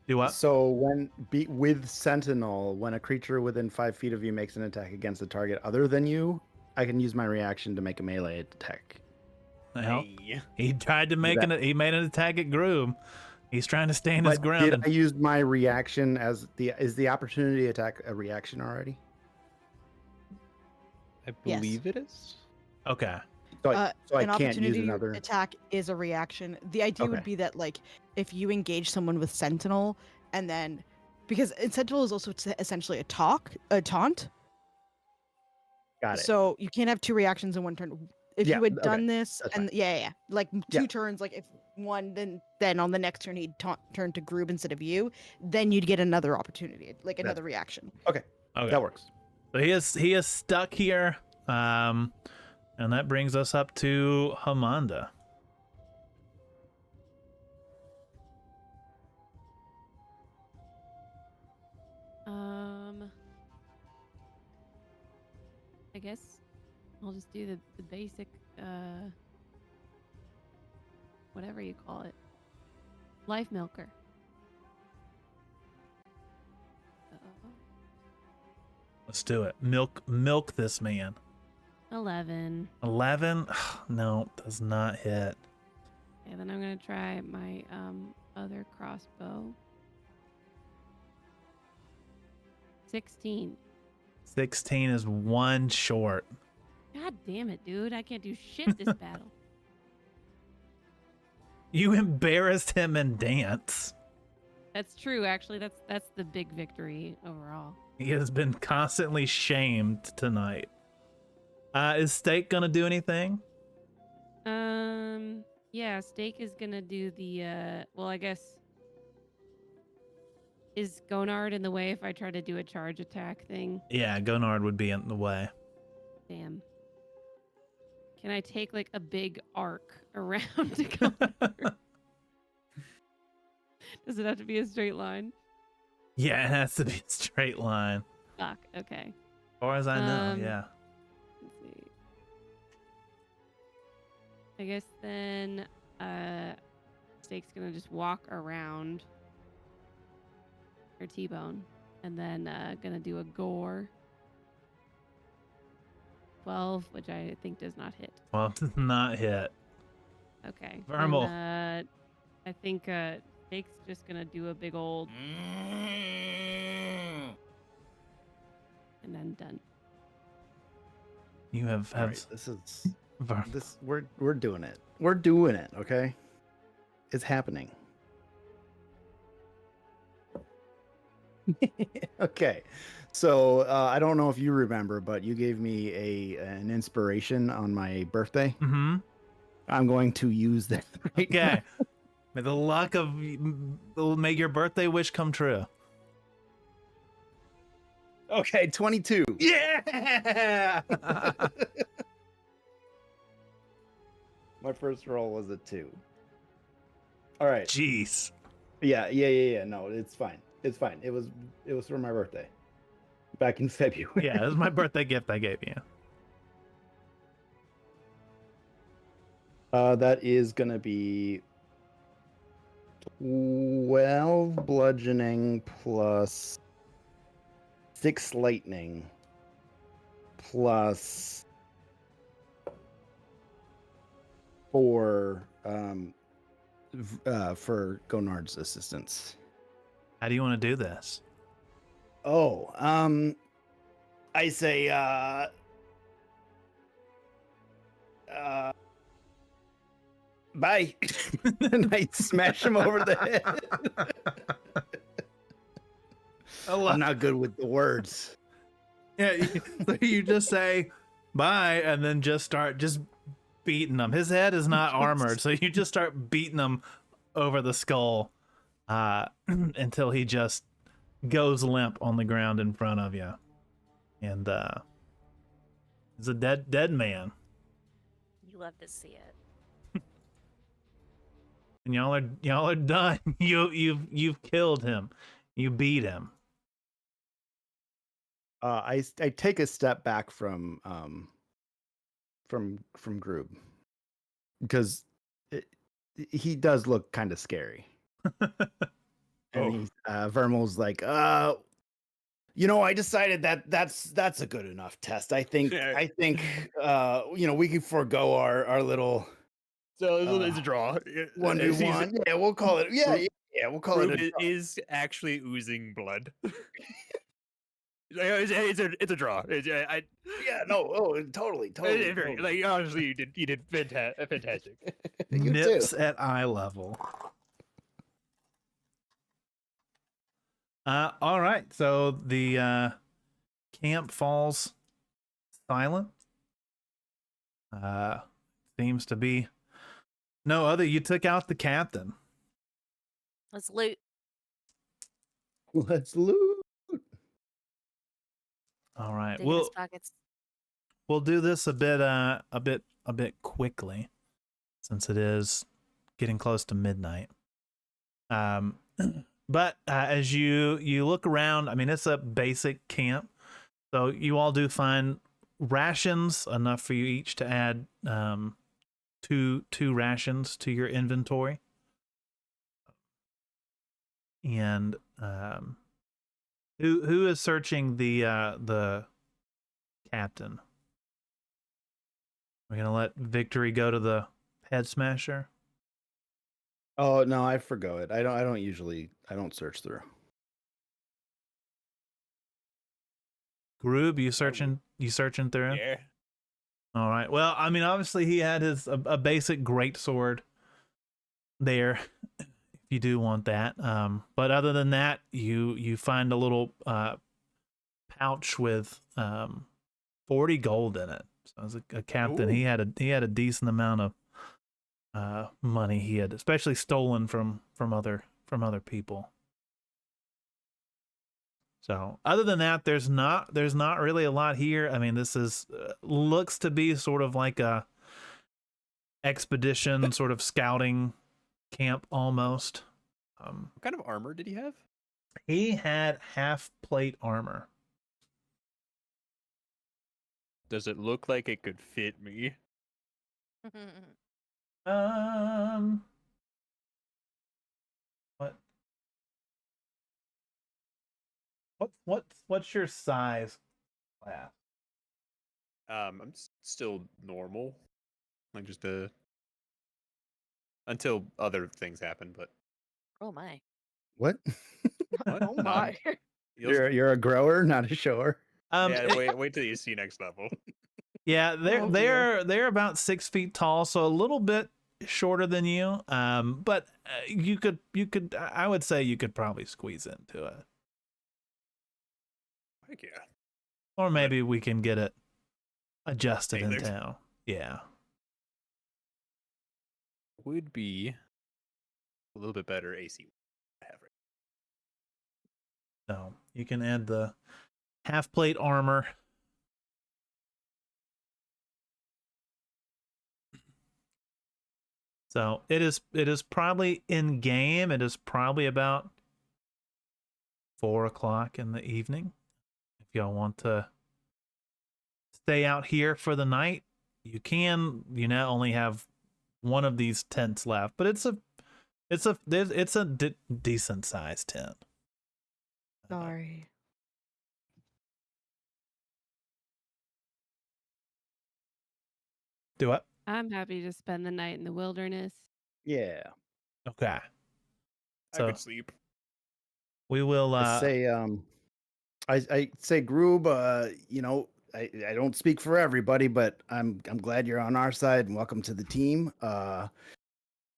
do what? So with Sentinel, when a creature within 5 feet of you makes an attack against a target other than you, I can use my reaction to make a melee attack. Well, Hey. he tried to make he made an attack at Groob. He's trying to stand his But ground. did I use my reaction is the opportunity attack a reaction already? I Yes. believe it is. Okay. So An I can't use opportunity another. attack is a reaction. The idea would Okay. be that, like, if you engage someone with Sentinel, and then because Sentinel is also essentially a taunt, Got it. so you can't have 2 reactions in one turn. if Yeah, you had okay, done this, that's and yeah, like Yeah. two turns, like if one, then on the next turn he'd turn to Groob instead of you, then you'd get another opportunity, like another reaction. Okay, Okay. that works. So he is stuck here. And that brings us up to Hamanda. I guess I'll just do the basic, whatever you call it, life milker. Let's do it. Milk this man. 11. 11? No, does not hit. Okay, then I'm gonna try my other crossbow. 16. 16 is one short. God damn it, dude! I can't do shit this battle. You embarrassed him in dance. That's true, actually. That's the big victory overall. He has been constantly shamed tonight. Is Steak gonna do anything? Yeah, Steak is gonna do the well, I guess. Is Gonard in the way if I try to do a charge attack thing? Yeah, Gonard would be in the way. Damn. Can I take like a big arc around Gonard? Does it have to be a straight line? Yeah, it has to be a straight line. Fuck, okay. As far as I know, Um, yeah. Let's see. I guess then Steak's gonna just walk around her T-bone and then gonna do a gore. 12, which I think does not hit. Well, it does not hit. Okay. Vermil. Then, I think Steak's just gonna do a big old and then done. You have All right, this is Ver- this we're doing it. We're doing it. Okay, it's happening. Okay, so I don't know if you remember, but you gave me an inspiration on my birthday. Mm-hmm. I'm going to use that. Right now. Okay. May the luck of make your birthday wish come true. Okay, 22. Yeah. My first roll was a 2. All right. Jeez. Yeah. No, it's fine. It's fine. It was for my birthday. Back in February. Yeah, it was my birthday gift I gave you. That is gonna be 12 bludgeoning plus 6 lightning plus 4 for Gonard's assistance. How do you want to do this? Oh, I say bye. And I smash him over the head. I'm not good with the words. Yeah, you just say bye and then just start beating him. His head is not armored, so you just start beating him over the skull until he just goes limp on the ground in front of you. And he's a dead man. You love to see it. And y'all are done. You've killed him. You beat him. I take a step back from Groob because he does look kind of scary. And Vermil's like, I decided that's a good enough test. I think we can forego our little. So it's a draw. 1v1. Yeah, we'll call it. Yeah, we'll call it. It is actually oozing blood. It's a draw. Totally. Like honestly, you did fantastic. You Nips too. at eye level. All right. So the camp falls silent. Seems to be no other. You took out the captain. Let's loot. Let's loot. All right. Dig in his pockets. We'll do this a bit quickly, since it is getting close to midnight. But as you look around, I mean, it's a basic camp, so you all do find rations, enough for you each to add two rations to your inventory. And who is searching the captain? We're gonna let Victory go to the head smasher. Oh no, I forgo it. I don't search through. Groob, you searching through? Yeah. All right. Well, I mean, obviously he had a basic greatsword there, if you do want that. But other than that, you find a little pouch with 40 gold in it. So as a captain, Ooh. he had a decent amount of money he had, especially stolen from other people. So other than that, there's not really a lot here. I mean, this is looks to be sort of like a expedition, sort of scouting camp almost. What kind of armor did he have? He had half plate armor. Does it look like it could fit me? What's your size class? I'm still normal, like just until other things happen. But Oh my. What? what? Oh my. You're a grower, not a shower. Yeah, wait till you see next level. Yeah, Oh, dear. they're about 6 feet tall, so a little bit shorter than you. But you could I would say you could probably squeeze into it, Heck yeah. or maybe we can get it adjusted in Tailored. town. Yeah. Would be a little bit better AC. I have right. So you can add the half plate armor. So it is probably in game. It is probably about 4 o'clock in the evening. If y'all want to stay out here for the night, you can. You now only have one of these tents left, but it's a decent sized tent. Sorry. Do what? I'm happy to spend the night in the wilderness. Yeah. Okay. I So could sleep. we will. I say Groob, you know, I don't speak for everybody, but I'm glad you're on our side and welcome to the team.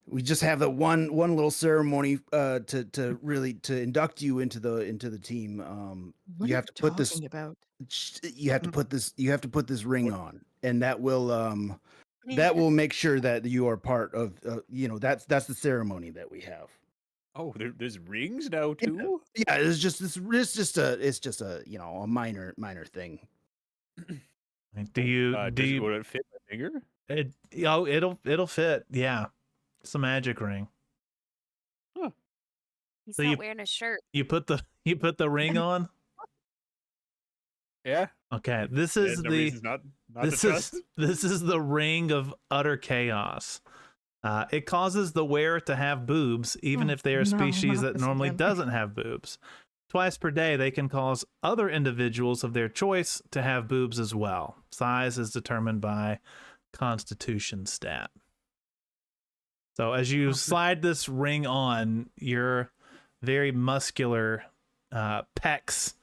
We just have the one little ceremony to really induct you into the team. What You are have to put this talking about? you have to put this ring on, and that will make sure that you are part of you know, that's the ceremony that we have. Oh, there's rings now Yeah. too. Yeah, it's just a you know, a minor thing. do you Would it fit my finger? it'll fit. Yeah, it's a magic ring. He's So not wearing a shirt. You put the ring on. Yeah. Okay, this is No the reasons not to trust. this is the ring of utter chaos. It causes the wearer to have boobs, even if they are a no, species not that this normally again. doesn't have boobs. Twice per day, they can cause other individuals of their choice to have boobs as well. Size is determined by Constitution stat. So as you slide this ring on, your very muscular pecs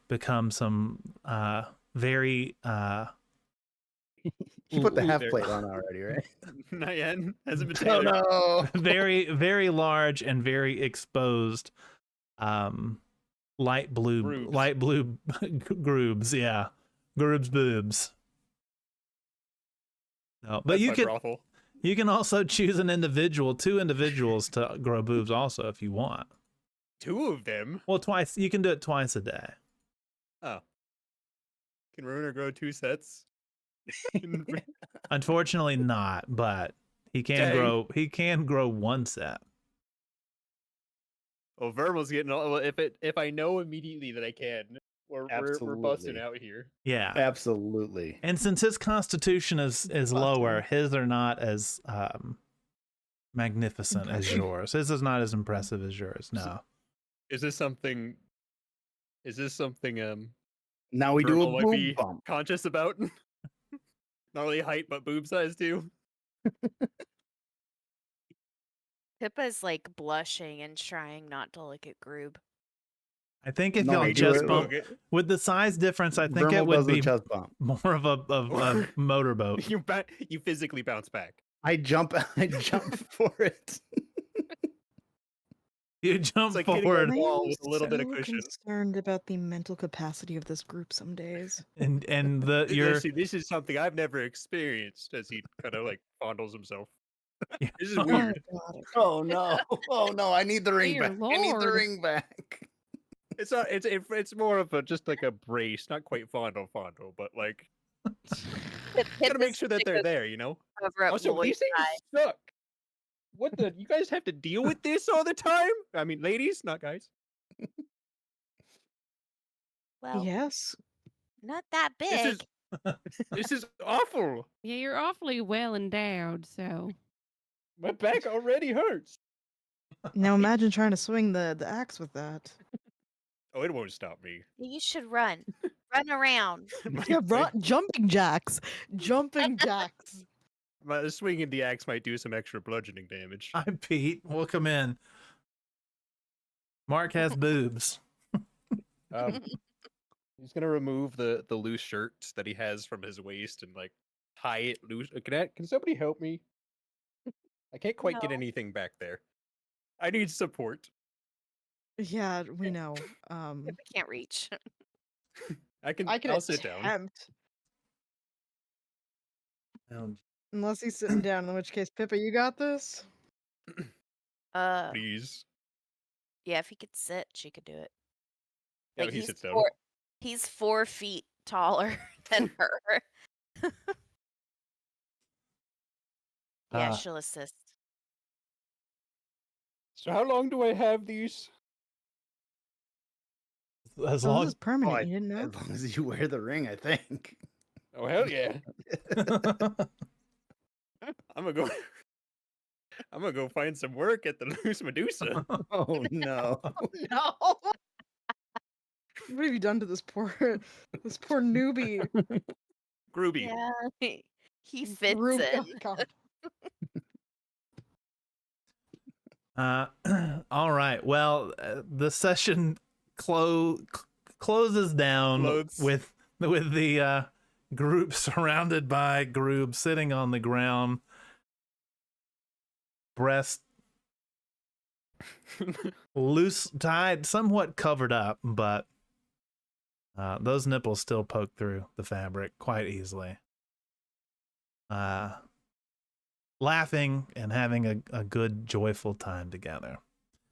become some very You put the half there. plate on already, right? Not yet. Hasn't been Oh tailored. no. very very large and very exposed light blue Groobs. Groobs, yeah. Groob's boobs. No, but That's you my can brothel. you can also choose an individual, 2 individuals to grow boobs also if you want. 2 of them. Well, twice. You can do it twice a day. Oh. Can Ruiner grow 2 sets? Unfortunately, not. But he can Dang. grow. He can grow 1 set. Well, Vermil's getting all. Well, if I know immediately that I can, we're busting Absolutely. out here. Yeah. Absolutely. And since his constitution is lower, his are not as magnificent as Impressive. yours. His is not as impressive as yours. No. Is this something? Now we do a Vermil might boob be bump. conscious about? Not only height, but boob size too. Pippa's like blushing and trying not to look at Groob. I think if No, y'all we do chest it- bump with the size difference, I think Vermil it would does the be chest bump. more of a motorboat. You physically bounce back. I jump for it. You jump like hitting forward a wall with a little bit of so cushion. concerned about the mental capacity of this group some days. and your See, this is something I've never experienced. As he kind of like fondles himself. Yeah. This is Oh, weird. God. Oh no! Oh no! I need the ring Dear back. I need the Lord. ring back. It's not. It's more of a just like a brace, not quite fondle, but like gotta make sure that they're there. You know. Over at Also, Lloyd's these things side. suck. What the? You guys have to deal with this all the time? I mean, ladies, not guys. Well, Yes. not that big. This is this is awful. Yeah, you're awfully well endowed, so. My back already hurts. Now imagine trying to swing the axe with that. Oh, it won't stop me. You should run. Run around. Yeah, jumping jacks. Jumping jacks. My swinging the axe might do some extra bludgeoning damage. Hi, Pete. Welcome in. Mark has boobs. He's gonna remove the loose shirt that he has from his waist and like tie it loose. Can somebody help me? I can't quite get No. anything back there. I need support. Yeah, we know. Pippa can't reach. I'll sit down. attempt. Um, Unless he's sitting down, in which case, Pippa, you got this? Please. Yeah, if he could sit, she could do it. Yeah, Like, but he sits down. He's 4 feet taller than her. Yeah, Ah. she'll assist. So how long do I have these? as Oh, long this is permanent. I- You didn't know? As long as you wear the ring, I think. Oh hell yeah! I'm gonna go. I'm gonna go find some work at the Loose Medusa. Oh no! No. What have you done to this poor newbie? Grooby. Yeah, he fits Rube- in. oh, God. all right. Well, the session closes down Clothes. with the group surrounded by Groob sitting on the ground, breast loose, tied, somewhat covered up, but those nipples still poke through the fabric quite easily. Laughing and having a good, joyful time together.